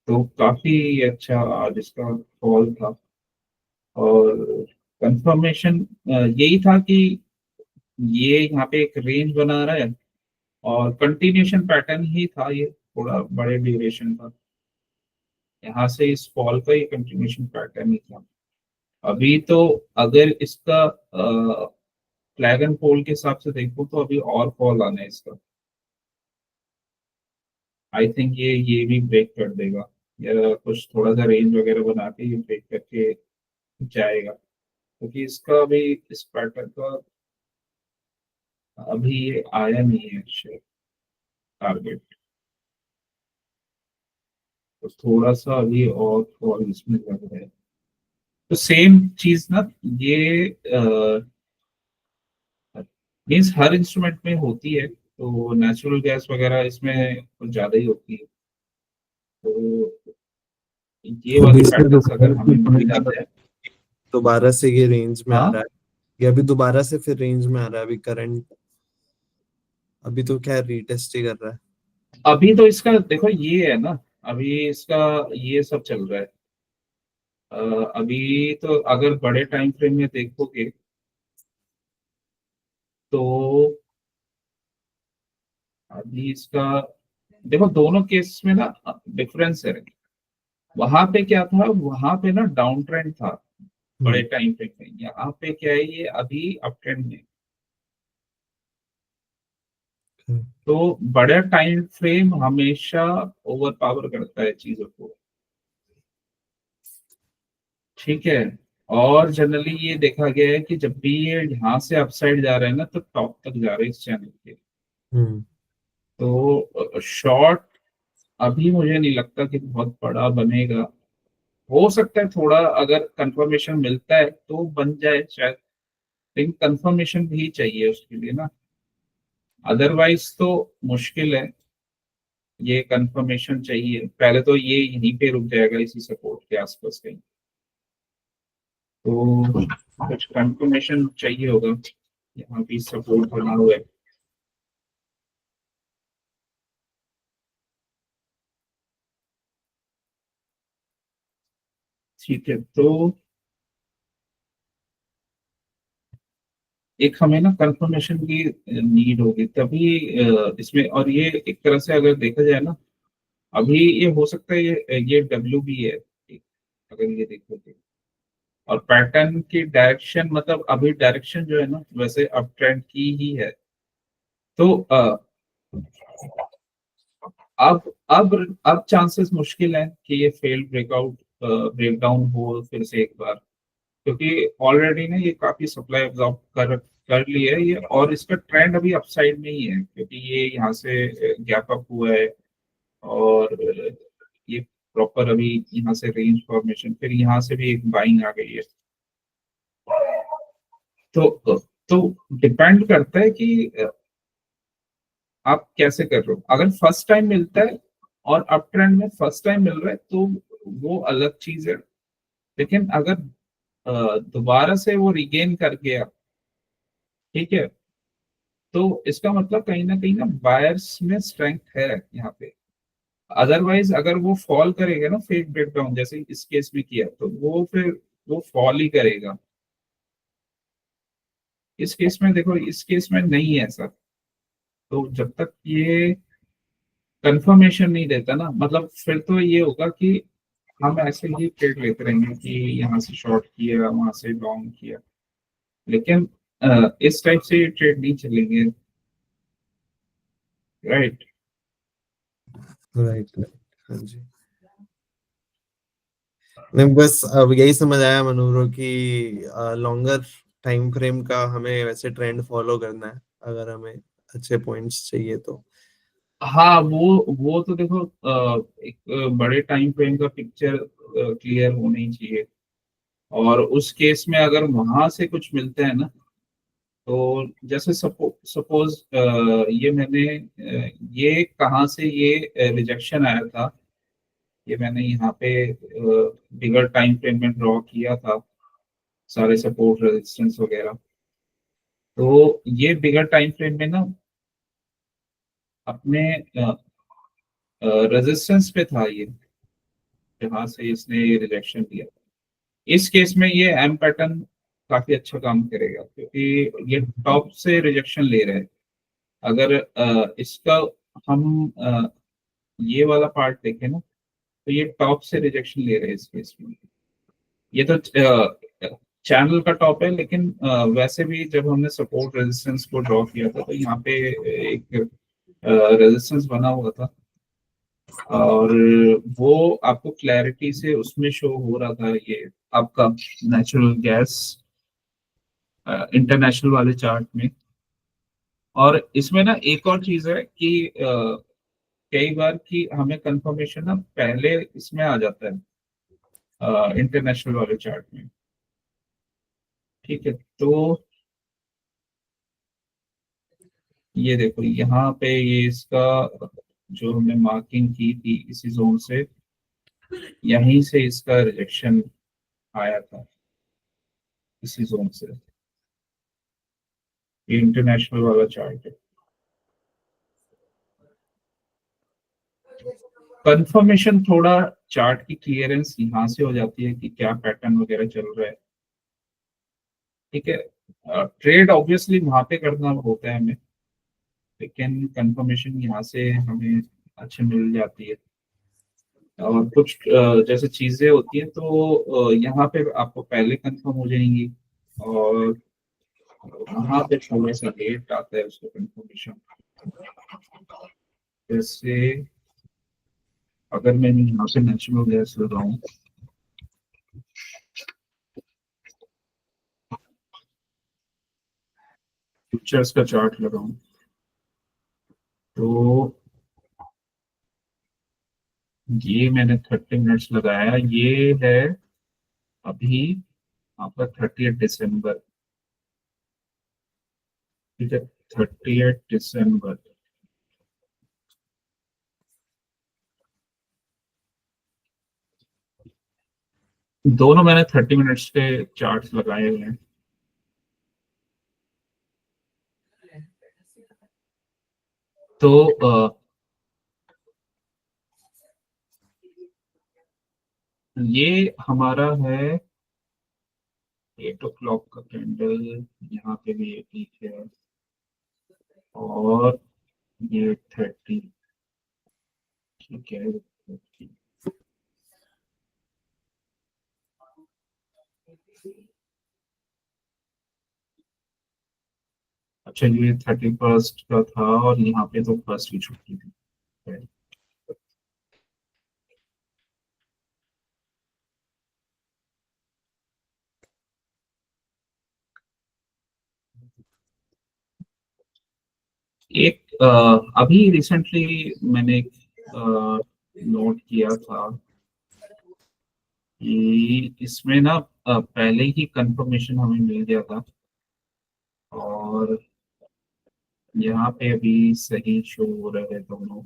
तो काफी अच्छा आज इसका फॉल था। और कंफर्मेशन यही था कि ये यहाँ पे एक रेंज बना रहा है, और कंटिन्यूशन पैटर्न ही था ये, थोड़ा बड़े ड्यूरेशन का। यहाँ से इस फॉल का ये कंटिन्यूशन पैटर्न ही था। अभी तो अगर इसका फ्लैग एंड फोल्ड के हिसाब से देखो तो अभी और फॉल आना है इसका। आई थिंक ये भी ब्रेक कर देगा, या कुछ थोड़ा सा रेंज वगैरह बना के ये ब्रेक करके जाएगा, क्योंकि इसका अभी इस पैटर्न का अभी ये आया नहीं है शेयर टारगेट। तो थोड़ा सा अभी और फॉल इसमें लग रहा है। तो सेम चीज ना ये मीन्स हर इंस्ट्रूमेंट में होती है, तो नेचुरल गैस वगैरह इसमें कुछ ज्यादा ही होती है। तो ये अभी वाले इसमें पैटर्न्स अगर हमें मिल जाते हैं। दोबारा से ये रेंज में आ हाँ, रहा है। ये अभी दोबारा से फिर रेंज में आ रहा है अभी करंट। अभी तो क्या रीटेस्ट ही कर रहा है। अभी तो इसका देखो ये है ना, अभी इसका ये सब चल रहा है। अभी तो अगर बड़े टाइम फ्रेम में देखोगे तो अभी इसका देखो, दोनों केस में ना डिफरेंस है। वहां पे क्या था, वहां पे ना डाउन ट्रेंड था बड़े हम्म। टाइम फ्रेम में। यहाँ पे क्या है, ये अभी अप ट्रेंड में। तो बड़ा टाइम फ्रेम हमेशा ओवर पावर करता है चीजों को, ठीक है। और जनरली ये देखा गया है कि जब भी ये यहाँ से अपसाइड जा रहा है ना, तो टॉप तक जा रहा है इस चैनल के। हम्म। तो शॉर्ट अभी मुझे नहीं लगता कि बहुत बड़ा बनेगा। हो सकता है थोड़ा, अगर कंफर्मेशन मिलता है तो बन जाए शायद, लेकिन कंफर्मेशन भी चाहिए उसके लिए ना। अदरवाइज तो मुश्किल है। ये कंफर्मेशन चाहिए पहले, तो ये यहीं पे रुक जाएगा इसी सपोर्ट के आसपास कहीं। तो कुछ कंफर्मेशन चाहिए होगा। यहाँ भी सपोर्ट बना हुआ है। ठीक है, तो एक हमें ना कंफर्मेशन की नीड होगी तभी इसमें। और ये एक तरह से अगर देखा जाए ना, अभी ये हो सकता है ये डब्ल्यू भी है अगर ये देखो तो। और पैटर्न की डायरेक्शन, मतलब अभी डायरेक्शन जो है ना वैसे अप ट्रेंड की ही है। तो अब चांसेस मुश्किल है कि ये फेल ब्रेकआउट ब्रेकडाउन हो फिर से एक बार, क्योंकि ऑलरेडी ना ये काफी सप्लाई एब्जॉर्ब कर लिया है ये। और इसका ट्रेंड अभी अपसाइड में ही है, क्योंकि ये यहाँ से गैप अप हुआ है। और ये प्रॉपर अभी यहाँ से रेंज फॉर्मेशन, फिर यहाँ से भी एक बाइंग आ गई है। तो डिपेंड करता है कि आप कैसे कर रहे हो। अगर फर्स्ट टाइम मिलता है और अप ट्रेंड में फर्स्ट टाइम मिल रहा है तो वो अलग चीज है। लेकिन अगर दोबारा से वो रिगेन कर गया, ठीक है, तो इसका मतलब कहीं ना बायर्स में स्ट्रेंथ है यहाँ पे। अदरवाइज अगर वो फॉल करेगा ना, फेक ब्रेकडाउन जैसे इस केस में किया, तो वो फिर वो फॉल ही करेगा। इस केस में देखो, इस केस में नहीं है ऐसा। तो जब तक ये कंफर्मेशन नहीं देता ना, मतलब फिर तो ये होगा कि हम ऐसे ही ट्रेड लेते रहेंगे कि यहाँ से शॉर्ट किया वहां से लॉन्ग किया। लेकिन इस टाइप से ट्रेड नहीं चलेंगे, राइट। Right right. हाँ जी। नहीं, बस अब यही समझ आया मनोहर कि लॉन्गर टाइम फ्रेम का हमें वैसे ट्रेंड फॉलो करना है अगर हमें अच्छे पॉइंट्स चाहिए तो। हाँ, वो तो देखो, एक बड़े टाइम फ्रेम का पिक्चर क्लियर होना ही चाहिए। और उस केस में अगर वहां से कुछ मिलता है ना, तो जैसे सपोज ये मैंने ये कहाँ से ये रिजेक्शन आया था, ये मैंने यहाँ पे बिगर टाइम फ्रेम में ड्रॉ किया था सारे सपोर्ट रेजिस्टेंस वगैरह। तो ये बिगर टाइम फ्रेम में ना अपने रेजिस्टेंस पे था ये, जहाँ से इसने रिजेक्शन दिया। इस केस में ये एम पैटर्न काफी अच्छा काम करेगा, क्योंकि ये टॉप से रिजेक्शन ले रहे हैं। अगर इसका हम ये वाला पार्ट देखें ना, तो ये टॉप से रिजेक्शन ले रहे हैं इस केस में। ये तो चैनल का टॉप है, लेकिन वैसे भी जब हमने सपोर्ट रेजिस्टेंस को ड्रॉ किया था, तो यहाँ पे एक रेजिस्टेंस बना हुआ था। और वो आपको क्लैरिटी से उसमें शो हो रहा था, ये आपका नेचुरल गैस इंटरनेशनल वाले चार्ट में। और इसमें ना एक और चीज है कि कई बार कि हमें कंफर्मेशन ना पहले इसमें आ जाता है इंटरनेशनल वाले चार्ट में, ठीक है। तो ये देखो, यहाँ पे ये इसका जो हमने मार्किंग की थी इसी जोन से, यहीं से इसका रिजेक्शन आया था, इसी जोन से। ये इंटरनेशनल वाला चार्ट है। कंफर्मेशन थोड़ा चार्ट की क्लियरेंस यहाँ से हो जाती है कि क्या पैटर्न वगैरह चल रहा है, ठीक है। ट्रेड ऑब्वियसली वहां पे करना होता है हमें, लेकिन कंफर्मेशन यहाँ से हमें अच्छे मिल जाती है। और कुछ जैसे चीजें होती हैं तो यहाँ पे आपको पहले कंफर्म हो जाएंगी, और वहाँ पे थोड़ा सा लेट आता है उसका कंफर्मेशन। जैसे अगर मैं यहाँ से नेचुरल गैस लगाऊं, पिक्चर्स का चार्ट लगाऊं, तो ये मैंने 30 मिनट्स लगाया, ये है अभी आपका 30 दिसंबर, ठीक है, 30 दिसंबर। दोनों मैंने 30 मिनट्स के चार्ट लगाए हुए हैं। तो ये हमारा है 8 o'clock का कैंडल, यहाँ पे भी एक ही है, और ये 30, ठीक है 30। अच्छा, ये 31 का था, और यहाँ पे तो फर्स्ट की छुट्टी थी। एक अभी रिसेंटली मैंने एक नोट किया था कि इसमें ना पहले ही कंफर्मेशन हमें मिल गया था, और यहाँ पे अभी सही शो हो रहे हैं दोनों,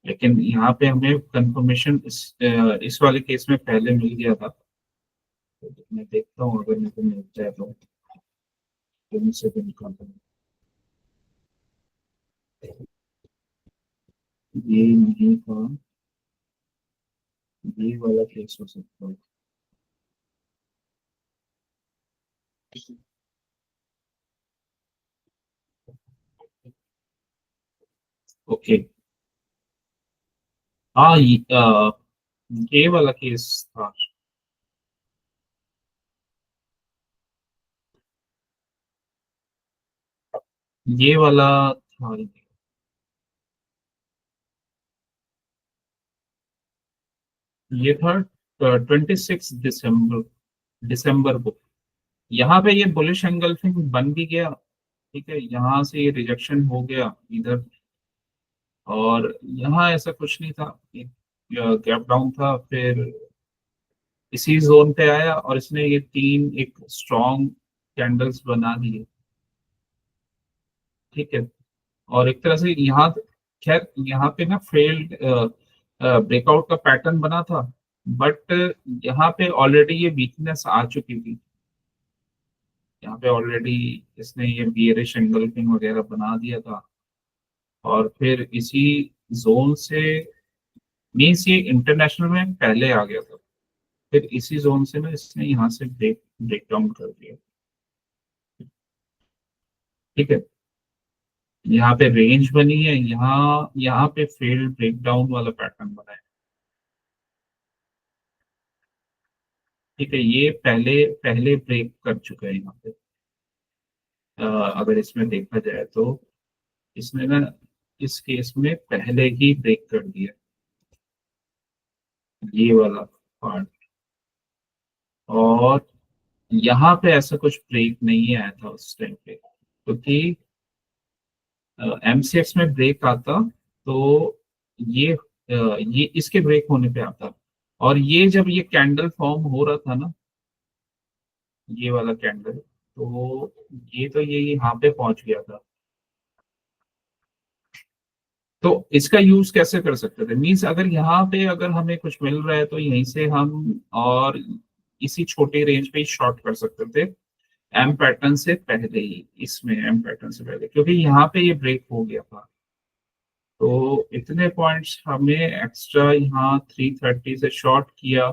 लेकिन यहाँ पे हमें कंफर्मेशन इस वाले केस में पहले मिल गया था। तो मैं देखता हूँ अगर मेरे को मिल जाए तो दिन से दिन का ये नहीं था, ये वाला केस हो सकता है। ओके, हाँ ये वाला केस था, ये वाला था, ये था 26 दिसंबर, दिसंबर को। यहाँ पे ये बुलिश एंगल्फिंग बन भी गया, ठीक है, यहाँ से ये रिजेक्शन हो गया इधर, और यहाँ ऐसा कुछ नहीं था, एक गैप डाउन था, फिर इसी जोन पे आया और इसने ये तीन एक स्ट्रॉन्ग कैंडल्स बना दिए, ठीक है। और एक तरह से यहाँ, खैर यहाँ पे ना फेल्ड ब्रेकआउट का पैटर्न बना था, बट यहाँ पे ऑलरेडी ये वीकनेस आ चुकी थी, यहाँ पे ऑलरेडी इसने ये बियरिश एंगल्फिंग वगैरह बना दिया था, और फिर इसी जोन से, मीन्स ये इंटरनेशनल में पहले आ गया था, फिर इसी जोन से ना इसने यहाँ से ब्रेक डाउन कर दिया, ठीक है। यहाँ पे रेंज बनी है, यहाँ यहाँ पे फेल्ड ब्रेकडाउन वाला पैटर्न बना है, ठीक है। ये पहले पहले ब्रेक कर चुका है यहाँ पे, अगर इसमें देखा जाए तो इसने ना इस केस में पहले ही ब्रेक कर दिया, ये वाला पार्ट। और यहाँ पे ऐसा कुछ ब्रेक नहीं आया था उस टाइम पे, क्योंकि एमसीएक्स में ब्रेक आता तो ये इसके ब्रेक होने पे आता, और ये जब ये कैंडल फॉर्म हो रहा था ना, ये वाला कैंडल, तो ये तो ये यहाँ पे पहुंच गया था। तो इसका यूज कैसे कर सकते थे, मीन्स अगर यहाँ पे अगर हमें कुछ मिल रहा है तो यहीं से हम और इसी छोटे रेंज पे ही शॉर्ट कर सकते थे, एम पैटर्न से पहले ही, इसमें एम पैटर्न से पहले, क्योंकि यहाँ पे ये ब्रेक हो गया था, तो इतने पॉइंट्स हमें एक्स्ट्रा यहाँ 330 से शॉर्ट किया,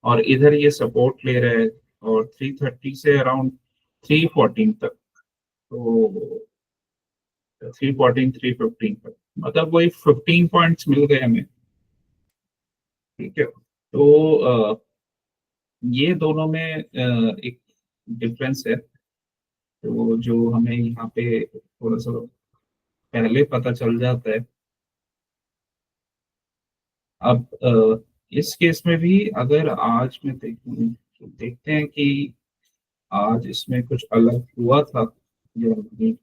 और इधर ये सपोर्ट ले रहे हैं, और 330 से अराउंड 314 तक, तो 314 315 तक, मतलब वही 15 पॉइंट्स मिल गए हमें। ठीक है, तो ये दोनों में एक डिफरेंस है, तो जो हमें यहाँ पे थोड़ा सा पहले पता चल जाता है। अब इस केस में भी अगर आज मैं देखूं तो देखते हैं कि आज इसमें कुछ अलग हुआ था या नहीं।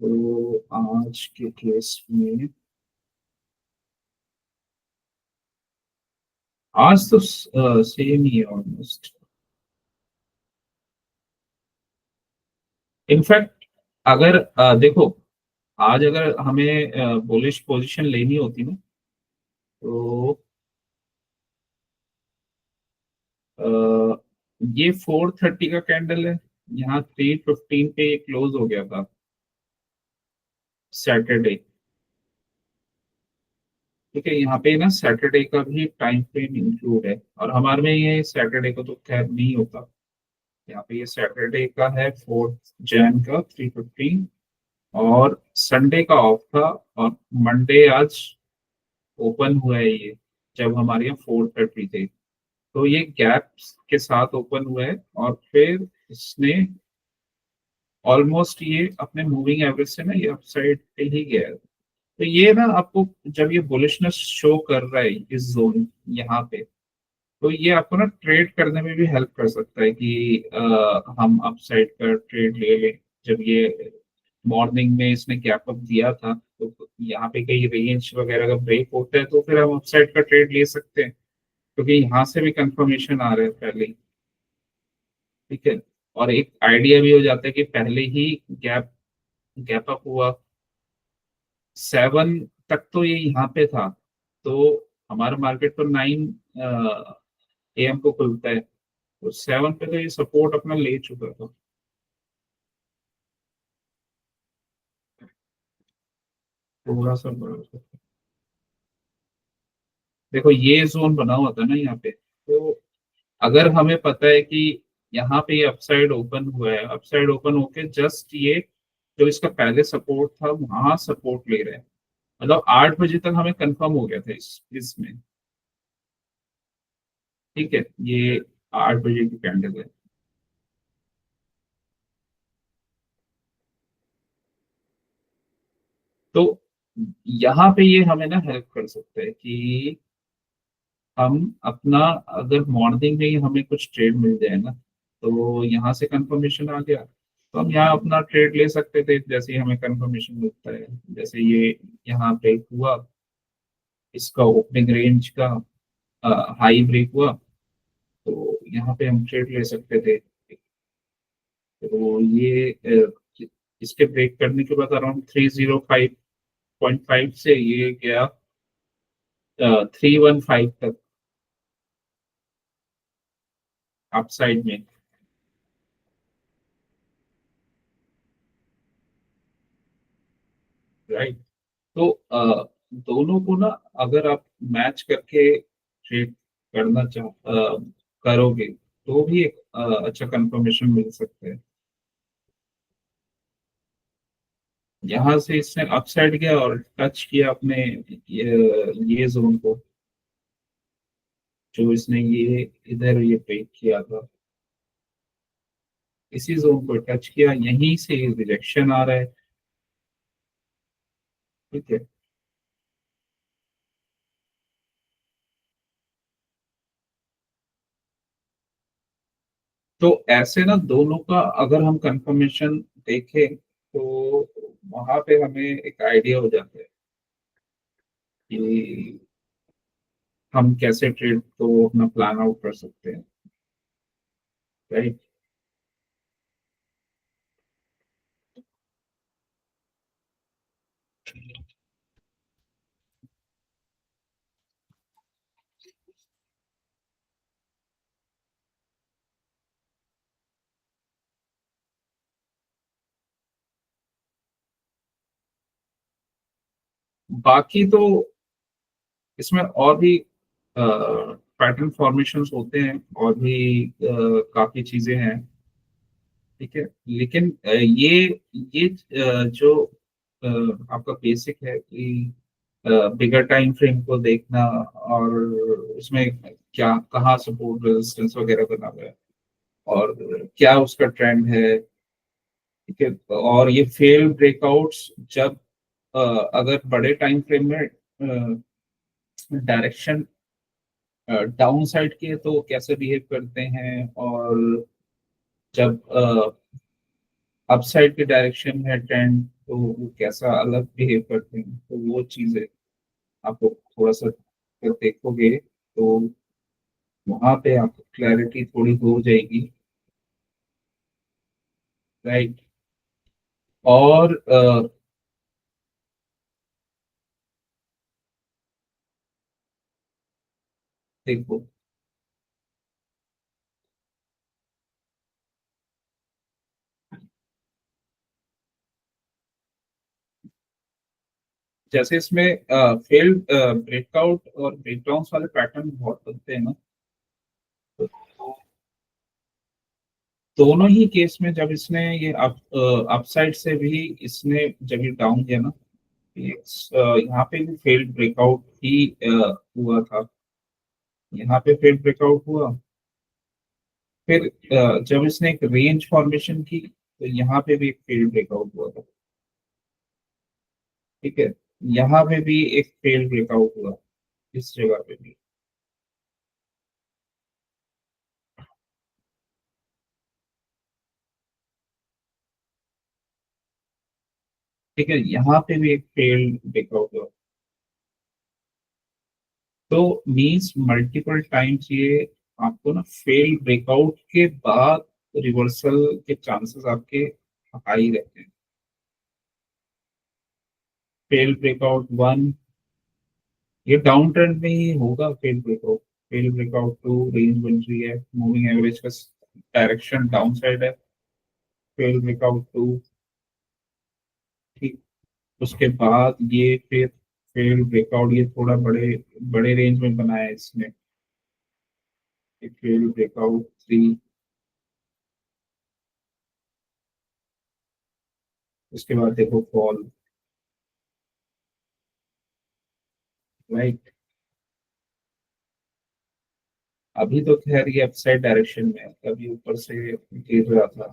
तो आज के केस में आज तो सेम ही है ऑलमोस्ट। इनफैक्ट अगर देखो, आज अगर हमें बुलिश पोजीशन लेनी होती ना, तो अ, ये 430 का कैंडल है, यहाँ 315 पे क्लोज हो गया था सैटरडे। ठीक है, यहाँ पे ना सैटरडे का भी टाइम फ्रेम इंक्लूड है, और हमारे में ये सैटरडे को तो खैर नहीं होता। यहाँ पे ये सैटरडे का है 4 जैन का 315, और संडे का ऑफ था, और मंडे आज ओपन हुआ है ये, जब हमारे यहाँ 430 थे, तो ये गैप के साथ ओपन हुआ है, और फिर इसने ऑलमोस्ट ये अपने मूविंग एवरेज से ना ये अपसाइड पे ही गया है। तो ये ना आपको जब ये बुलिशनेस शो कर रहा है इस जोन यहाँ पे, तो ये आपको ना ट्रेड करने में भी हेल्प कर सकता है कि हम अपसाइड का ट्रेड ले लें। जब ये मॉर्निंग में इसने गैप अप दिया था, तो यहाँ पे कई रेंज वगैरह का ब्रेक होता है, तो फिर हम अपसाइड का ट्रेड ले सकते हैं, क्योंकि यहाँ से भी कंफर्मेशन आ रहा है पहले ही। ठीक है, और एक आइडिया भी हो जाता है कि पहले ही गैप गैप अप हुआ 7 तक, तो ये यहाँ पे था, तो हमारा मार्केट तो 9 AM को खुलता है, तो 7 पे तो ये सपोर्ट अपना ले चुका था। थोड़ा सा बड़ा सा। देखो ये जोन बना हुआ था ना यहाँ पे, तो अगर हमें पता है कि यहाँ पे ये अपसाइड ओपन हुआ है, अपसाइड ओपन होके जस्ट ये जो इसका पहले सपोर्ट था वहां सपोर्ट ले रहे हैं, मतलब 8 बजे तक हमें कंफर्म हो गया था इसमें। ठीक है, ये 8 बजे की कैंडल है। तो यहाँ पे ये हमें ना हेल्प कर सकता है कि हम अपना, अगर मॉर्निंग में ही हमें कुछ ट्रेड मिल जाए ना, तो यहाँ से कंफर्मेशन आ गया, तो हम यहाँ अपना ट्रेड ले सकते थे जैसे ही हमें कंफर्मेशन मिलता है। जैसे ये यहाँ ब्रेक हुआ, इसका ओपनिंग रेंज का हाई ब्रेक हुआ, तो यहाँ पे हम ट्रेड ले सकते थे। तो ये इसके ब्रेक करने के बाद अराउंड 305.5 से ये गया 315 तक अपसाइड में। राइट, तो दोनों को ना अगर आप मैच करके ट्रेड करना करोगे, तो भी एक अच्छा कंफर्मेशन मिल सकता है। यहाँ से इसने अपसाइड गया और टच किया अपने ये जोन को, जो इसने ये इधर ये ब्रेक किया था, इसी जोन को टच किया, यहीं से रिजेक्शन आ रहा है। ठीक है, तो ऐसे ना दोनों का अगर हम कंफर्मेशन देखें, तो वहां पे हमें एक आइडिया हो जाता है कि हम कैसे ट्रेड को अपना प्लान आउट कर सकते हैं। राइट, बाकी तो इसमें और भी पैटर्न फॉर्मेशंस होते हैं, और भी काफी चीजें हैं, ठीक है। लेकिन ये जो आपका बेसिक है कि बिगर टाइम फ्रेम को देखना, और इसमें क्या कहाँ सपोर्ट रेजिस्टेंस वगैरह बना हुआ है, और क्या उसका ट्रेंड है, ठीक है। और ये फेल ब्रेकआउट्स जब अगर बड़े टाइम फ्रेम में डायरेक्शन डाउन साइड की है तो कैसे बिहेव करते हैं, और जब अपसाइड की डायरेक्शन है ट्रेंड तो वो कैसा अलग बिहेव करते हैं, तो वो चीजें आपको थोड़ा सा अगर देखोगे तो वहां पे आपको क्लैरिटी थोड़ी हो जाएगी, राइट। और देखो, जैसे इसमें फेल्ड ब्रेकआउट और ब्रेकडाउन वाले पैटर्न बहुत बनते हैं ना, तो दोनों ही केस में जब इसने ये अपसाइड से भी इसने जब ये डाउन किया ना, ये यहाँ पे भी फेल्ड ब्रेकआउट ही हुआ था, यहाँ पे फेल्ड ब्रेकआउट हुआ। फिर जब इसने एक रेंज फॉर्मेशन की तो यहाँ पे भी एक फेल्ड ब्रेकआउट हुआ था, ठीक है। यहाँ पे भी एक फेल्ड ब्रेकआउट हुआ, इस जगह पे भी, ठीक है। यहाँ पे भी एक फेल्ड ब्रेकआउट हुआ। तो मीन्स मल्टीपल टाइम्स ये आपको ना फेल ब्रेकआउट के बाद रिवर्सल के चांसेस आपके हाई रहते हैं। फेल ब्रेकआउट वन, ये डाउन ट्रेंड में ही होगा। फेल ब्रेकआउट टू, रेंज बन रही है, मूविंग एवरेज का डायरेक्शन डाउन साइड है, फेल ब्रेकआउट टू, ठीक। उसके बाद ये फिर फेल ब्रेकआउट, ये थोड़ा बड़े बड़े रेंज में बनाया है इसने, फेल ब्रेकआउट थ्री, उसके बाद देखो फॉल, राइट। अभी तो खैर ये अपसाइड डायरेक्शन में है, कभी ऊपर से गिर रहा था।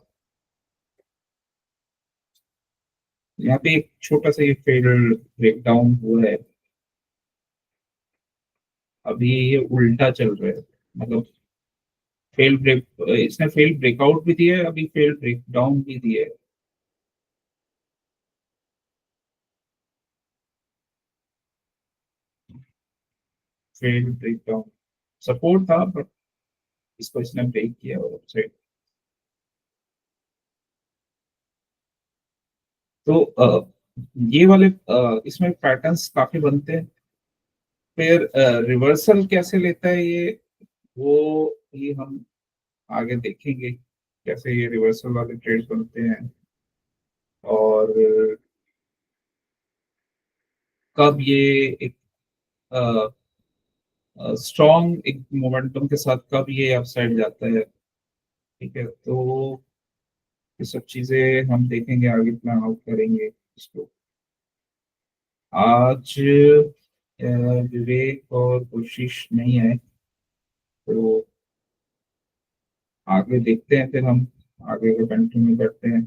यहाँ पे एक छोटा सा ये फेल ब्रेकडाउन हुआ है, अभी ये उल्टा चल रहा है, मतलब फेल ब्रेक, इसने फेल ब्रेकआउट भी दिया है, अभी फेल ब्रेकडाउन भी दिया है। फेल ब्रेकडाउन सपोर्ट था, बट इसको इसने ब्रेक किया और अपसाइड। तो ये वाले इसमें पैटर्न्स काफी बनते हैं। फिर रिवर्सल कैसे लेता है ये, वो ही हम आगे देखेंगे, कैसे ये रिवर्सल वाले ट्रेड्स बनते हैं, और कब ये एक स्ट्रॉन्ग एक मोमेंटम के साथ कब ये अपसाइड जाता है, ठीक है। तो ये सब चीजें हम देखेंगे, आगे प्लान आउट करेंगे इसको। आज विवेक और कोशिश नहीं है, तो आगे देखते हैं, फिर हम आगे का कंटिन्यू करते हैं।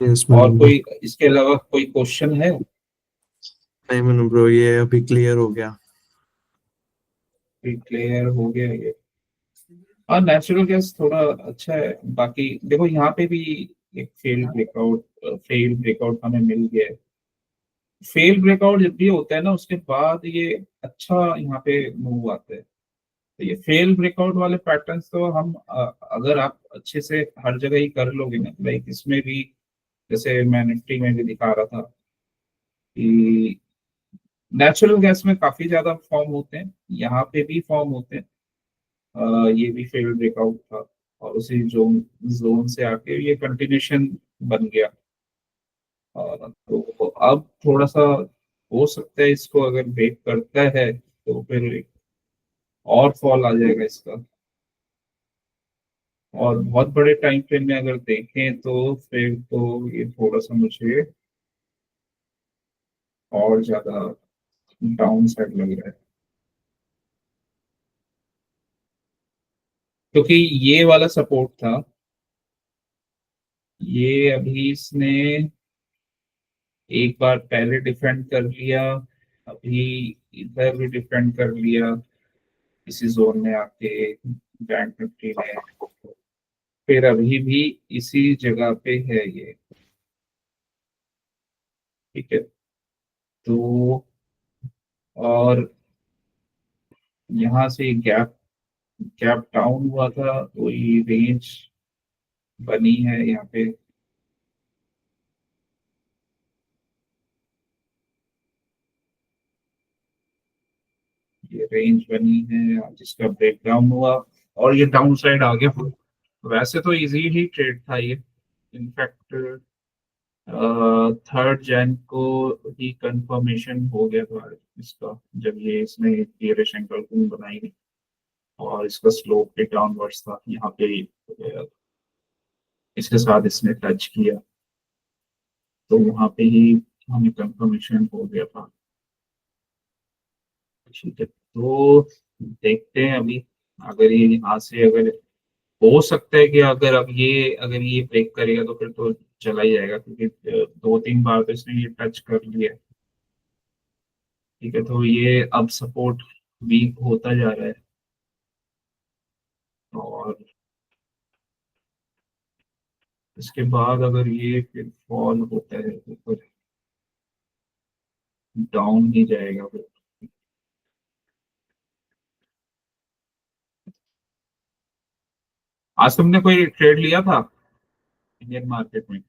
यस और मनु ब्रो। कोई इसके अलावा कोई क्वेश्चन है? नहीं मनु ब्रो, ये अभी क्लियर हो गया। क्लियर हो गया ये। और नेचुरल गैस थोड़ा अच्छा है। बाकी देखो यहाँ पे भी एक फेल ब्रेकआउट हमें मिल गया है। फेल ब्रेकआउट जब भी होता है ना, उसके बाद ये अच्छा यहाँ पे मूव आता है। तो ये फेल ब्रेकआउट वाले पैटर्न्स तो हम अगर आप अच्छे से हर जगह ही कर लोगे ना, लाइक इसमें भी, जैसे मैं निफ्टी में भी दिखा रहा था कि नेचुरल गैस में काफी ज्यादा फॉर्म होते हैं, यहाँ पे भी फॉर्म होते हैं। ये भी फेल ब्रेकआउट था, और उसी जोन जोन से आके ये कंटिन्यूशन बन गया। तो अब थोड़ा सा हो सकता है इसको अगर ब्रेक करता है तो फिर एक और फॉल आ जाएगा इसका। और बहुत बड़े टाइम फ्रेम में अगर देखें तो फिर तो ये थोड़ा सा मुझे और ज्यादा डाउन साइड लग रहा है, क्योंकि ये वाला सपोर्ट था, ये अभी इसने एक बार पहले डिफेंड कर लिया, अभी इधर भी डिफेंड कर लिया इसी जोन में आके बैंक निफ्टी ने, फिर अभी भी इसी जगह पे है ये। ठीक है, तो और यहाँ से गैप गैप डाउन हुआ था तो ये रेंज बनी है यहाँ पे। ये रेंज बनी है जिसका ब्रेक डाउन हुआ और ये डाउन साइड आ गया। वैसे तो इजी ही ट्रेड था ये, इनफैक्ट 3 जैन को ही कंफर्मेशन हो गया था इसका, जब ये इसने बेयरिश एंगल बनाई और इसका स्लोप भी डाउनवर्ड्स था यहाँ पे, इसके साथ इसने टच किया तो वहां पे ही हमें कंफर्मेशन हो गया था। ठीक है, तो देखते हैं अभी, अगर ये यहाँ से अगर हो सकता है कि अगर ये ब्रेक करेगा तो फिर तो चला ही जाएगा, क्योंकि 2-3 बार तो इसने ये टच कर लिया है। ठीक है, तो ये अब सपोर्ट वीक होता जा रहा है और इसके बाद अगर ये फिर फॉल होता है तो फिर डाउन ही जाएगा फिर। आज तुमने कोई ट्रेड लिया था इंडियन मार्केट में?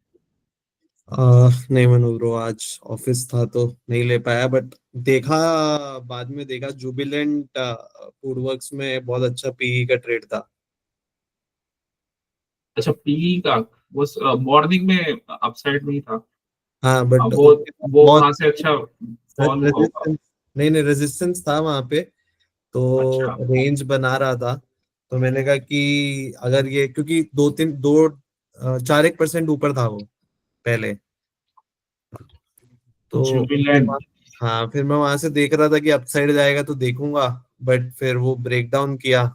नहीं मनु ब्रो, आज ऑफिस था तो नहीं ले पाया, बट देखा, बाद में देखा जुबिलेंट फूडवर्क्स में बहुत अच्छा पीई का ट्रेड था। अच्छा, पी का वो मॉर्निंग में अपसाइड में ही था। हाँ बट अब वो बहुत वहां से अच्छा फॉल हुआ होगा। रेजिस्टेंस, नहीं नहीं रेजिस्टेंस था वहां पे, तो अच्छा। रेंज बना रहा था। तो मैंने कहा कि अगर ये, क्योंकि 4-1% ऊपर था वो पहले, तो फिर जुबिलेंट। हाँ, फिर मैं वहां से देख रहा था कि अपसाइड जाएगा तो देखूंगा, बट फिर वो ब्रेक डाउन किया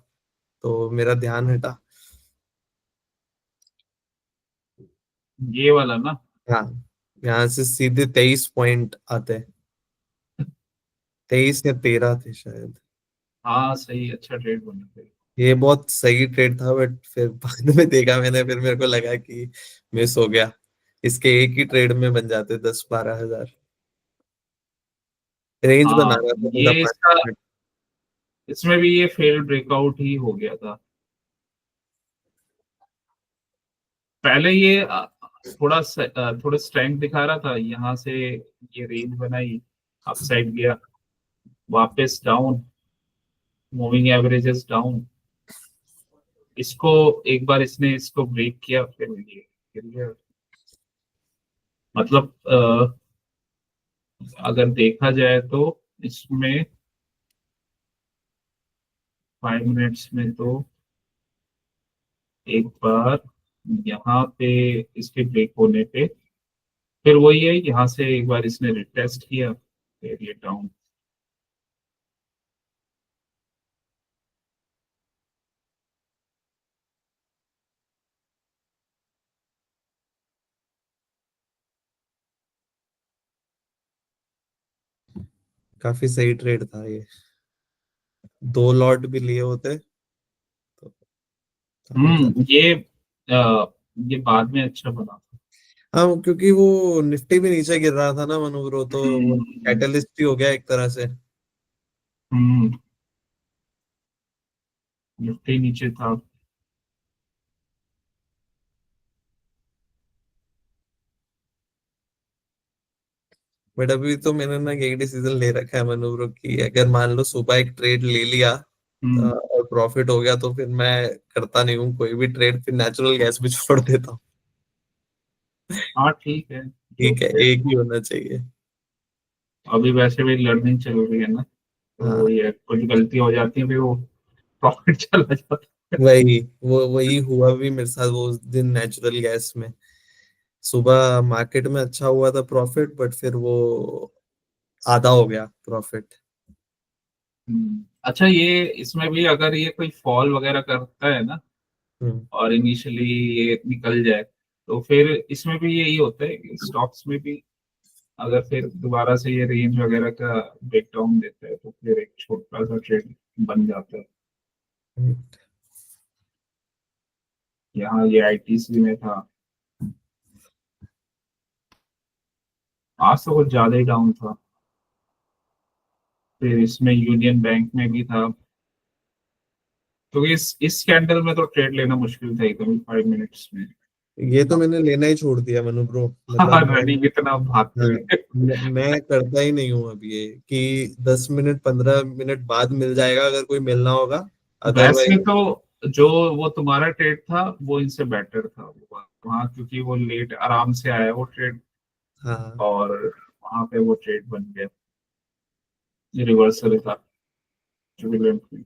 तो मेरा ध्यान हटा। ये वाला ना? हाँ, यहाँ से सीधे 23 पॉइंट आते हैं, 23 या 13 थे शायद। हाँ सही, अच्छा ट्रेड बना फिर। ये बहुत सही ट्रेड था, बट फिर बाद में देखा मैंने, फिर मेरे को लगा कि मिस हो गया। इसके एक ही ट्रेड में बन जाते 10-12 हजार। रेंज बना हाँ, रहा था पूरा ये पांच इसका, मिनट इसमें भी ये फेल्ड ब्रेकआउट ही हो गया था। पहले ये थोड़ा स्ट्रेंथ दिखा रहा था यहाँ से, ये रेंज बनाई, अपसाइड गया, वापस डाउन, मूविंग एवरेजेस डाउन, इसको एक बार इसने इसको ब्रेक किया फिर ये गिर गया। मतलब अगर देखा जाए तो इसमें 5 मिनट्स में तो एक बार यहाँ पे इसके ब्रेक होने पे फिर वही है, यहाँ से एक बार इसने रिटेस्ट किया फिर ये डाउन। काफी सही ट्रेड था ये, 2 लॉट भी लिए होते तो था मजा। ये बाद में अच्छा बना। हाँ, क्योंकि वो निफ्टी भी नीचे गिर रहा था ना मनोबरो, तो वो हम्म। कैटलिस्ट ही हो गया एक तरह से। हम्म, निफ्टी नीचे था। बट अभी तो मैंने ना यही डिसीजन ले रखा है मनोबरो की, अगर मान लो सुबह एक ट्रेड ले लिया हम्म। और प्रॉफिट हो गया, तो फिर मैं करता नहीं हूँ कोई भी ट्रेड, फिर नेचुरल गैस भी छोड़ देता हूँ। हाँ ठीक है, जो ठीक है, ट्रेड एक ही होना चाहिए। अभी वैसे भी लर्निंग चल रही है ना, तो हाँ ये कुछ गलती हो जाती है फिर वो प्रॉफिट चला जाता है। वही, वो वही हुआ भी मेरे साथ वो उस दिन नेचुरल गैस में। सुबह मार्केट में अच्छा हुआ था प्रॉफिट, बट फिर वो आधा हो गया प्रॉफिट। अच्छा, ये इसमें भी अगर ये कोई फॉल वगैरह करता है ना, हम्म। और इनिशियली ये निकल जाए, तो फिर इसमें भी यही होता है कि स्टॉक्स में भी अगर फिर दोबारा से ये रेंज वगैरह का ब्रेकडाउन देता है, तो फिर एक छोटा सा ट्रेड बन जाता है। यहाँ ये आईटीसी में था, आज तो कुछ ज्यादा ही डाउन था। फिर इसमें यूनियन बैंक में भी था, तो इस कैंडल में तो ट्रेड लेना मुश्किल था एकदम 5 मिनट्स में। ये तो मैंने लेना ही छोड़ दिया मनु ब्रो, मतलब हाँ, मैं, रनिंग इतना भागते हाँ, हुए। मैं करता ही नहीं हूँ अब ये कि 10 मिनट 15 मिनट बाद मिल जाएगा अगर कोई मिलना होगा, वैसे अदरवाइज। तो जो वो तुम्हारा ट्रेड था वो इनसे बेटर था वहाँ, क्योंकि वो लेट आराम से आया वो ट्रेड, हाँ और वहां पे वो ट्रेड बन गया। ये रिवर्सल था जुबिलेंट में।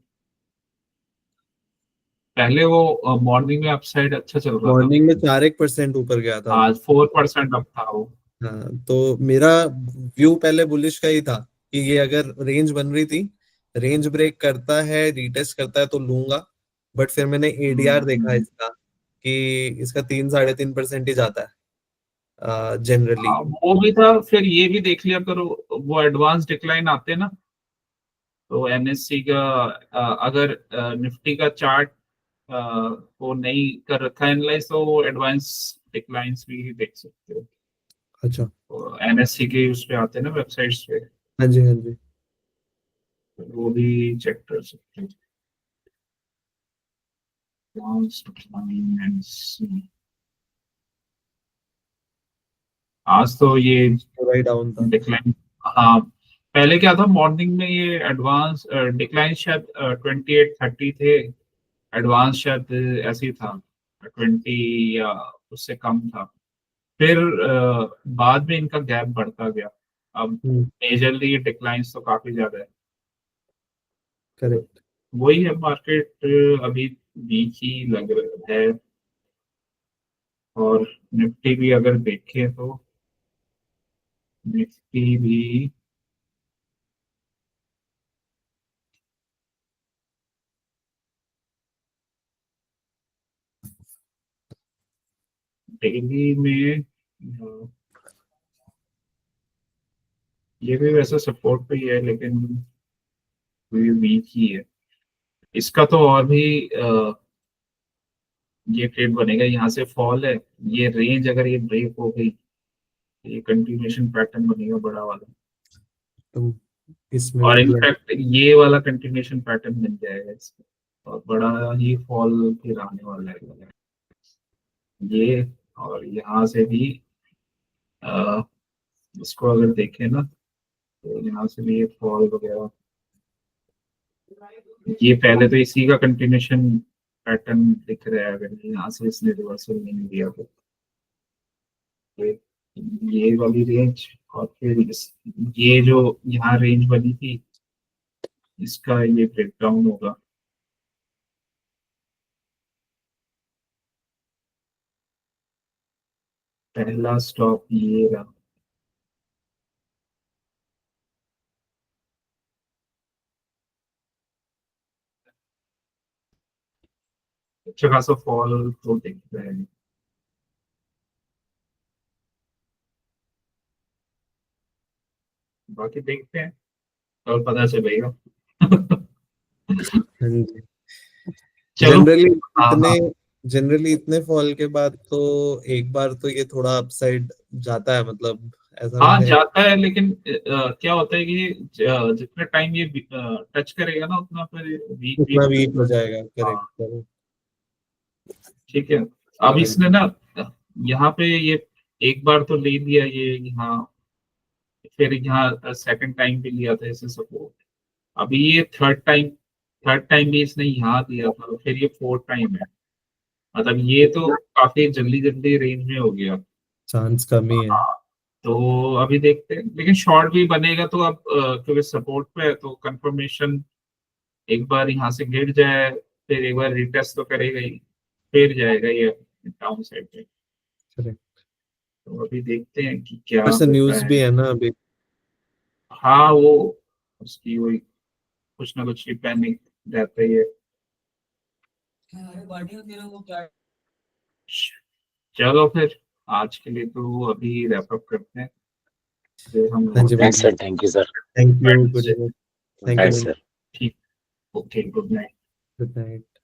पहले वो मॉर्निंग में अपसाइड अच्छा चल रहा था, मॉर्निंग में 4-1% ऊपर गया था। आज 4% अप था वो। हाँ तो मेरा व्यू पहले बुलिश का ही था कि ये अगर रेंज बन रही थी, रेंज ब्रेक करता है, रीटेस्ट करता है तो लूंगा। बट फिर मैंने एडीआर देखा हम्म। इसका कि इसका 3-3.5% ही जाता है जनरली। हाँ, वो भी था। फिर ये भी देख लिया करो, वो एडवांस डिक्लाइन आते हैं ना, तो एनएससी का अगर निफ्टी का चार्ट को नहीं कर रखा है एनालाइज, तो वो एडवांस डिक्लाइंस भी देख सकते हो। अच्छा। तो एनएससी के उस पे आते हैं ना वेबसाइट्स पे, हाँ जी हाँ जी। तो वो भी चेक कर सकते हो। Advanced decline NSE। आज तो ये थोड़ा ही डाउन था। डिक्लाइन, हाँ, पहले क्या था मॉर्निंग में ये एडवांस डिक्लाइन शायद 28-30 थे, एडवांस शायद ऐसे ही था 20 या उससे कम था। फिर बाद में इनका गैप बढ़ता गया। अब हम्म। मेजरली डिक्लाइंस तो काफी ज्यादा है। करेक्ट। वही है मार्केट, अभी वीक ही लग रहा है। और निफ्टी भी अगर देखें तो निफ्टी भी डेली में ये भी वैसे सपोर्ट पे ही है, लेकिन ये वीक ही है। इसका तो और भी ये ट्रेड बनेगा। यहाँ से फॉल है, ये रेंज अगर ये ब्रेक हो गई, ये कंटिन्यूएशन पैटर्न बनेगा बड़ा वाला। तो इसमें और मतलब इनफैक्ट ये वाला कंटिन्यूएशन पैटर्न बन जाएगा इसका, और बड़ा ही फॉल फिर आने वाला है ये। और यहाँ से भी अ, इसको अगर देखें ना, तो यहाँ से भी ये फॉल वगैरह, ये पहले तो इसी का कंटिन्यूएशन पैटर्न दिख रहा है। अगर यहाँ से इसने रिवर्सल नहीं दिया तो ये ये वाली रेंज, और फिर ये जो यहाँ रेंज बनी थी, इसका ये ब्रेकडाउन होगा। पहला स्टॉप ये रहा। अच्छा खासा फॉल तो दिख रहा है, बाकी देखते हैं और पता चलेगा। हाँ जी। चलो। जनरली हाँ इतने हाँ। जनरली इतने फॉल के बाद तो एक बार तो ये थोड़ा अपसाइड जाता है, मतलब ऐसा हाँ, मैंने। जाता है, लेकिन क्या होता है कि जितना टाइम ये टच करेगा ना, उतना फिर वीक उतना वीक। वीक हो जाएगा, करेक्ट हाँ, करेक्ट। ठीक है। अब हाँ इसने ना यहाँ पे ये एक बार तो ले लिया ये यहाँ, फिर यहाँ सेकंड टाइम भी लिया था इसे सपोर्ट। अभी ये थर्ड टाइम भी इसने यहाँ दिया था, फिर ये फोर्थ टाइम है। मतलब ये तो काफी जल्दी जल्दी रेंज में हो गया। चांस कम ही है। हाँ, तो अभी देखते हैं, लेकिन शॉर्ट भी बनेगा तो अब क्योंकि सपोर्ट पे है तो कंफर्मेशन एक बार यहाँ से गिर जाए, फिर एक बार रिटेस्ट तो करेगा ही, फिर जाएगा ये डाउन साइड पे। करेक्ट। तो अभी देखते हैं कि क्या वैसे होता न्यूज है। भी है ना अभी। हाँ वो उसकी वही कुछ ना कुछ पैनिक रहता ही है। चलो फिर आज के लिए तो अभी रैप अप करते हैं, फिर हम हाँ जी होते थैंक्स भाई। Sir, thank you sir. Thank you, हैं गुड से। Night. Good thank night you. Sir. ठीक, okay, good night. Good night.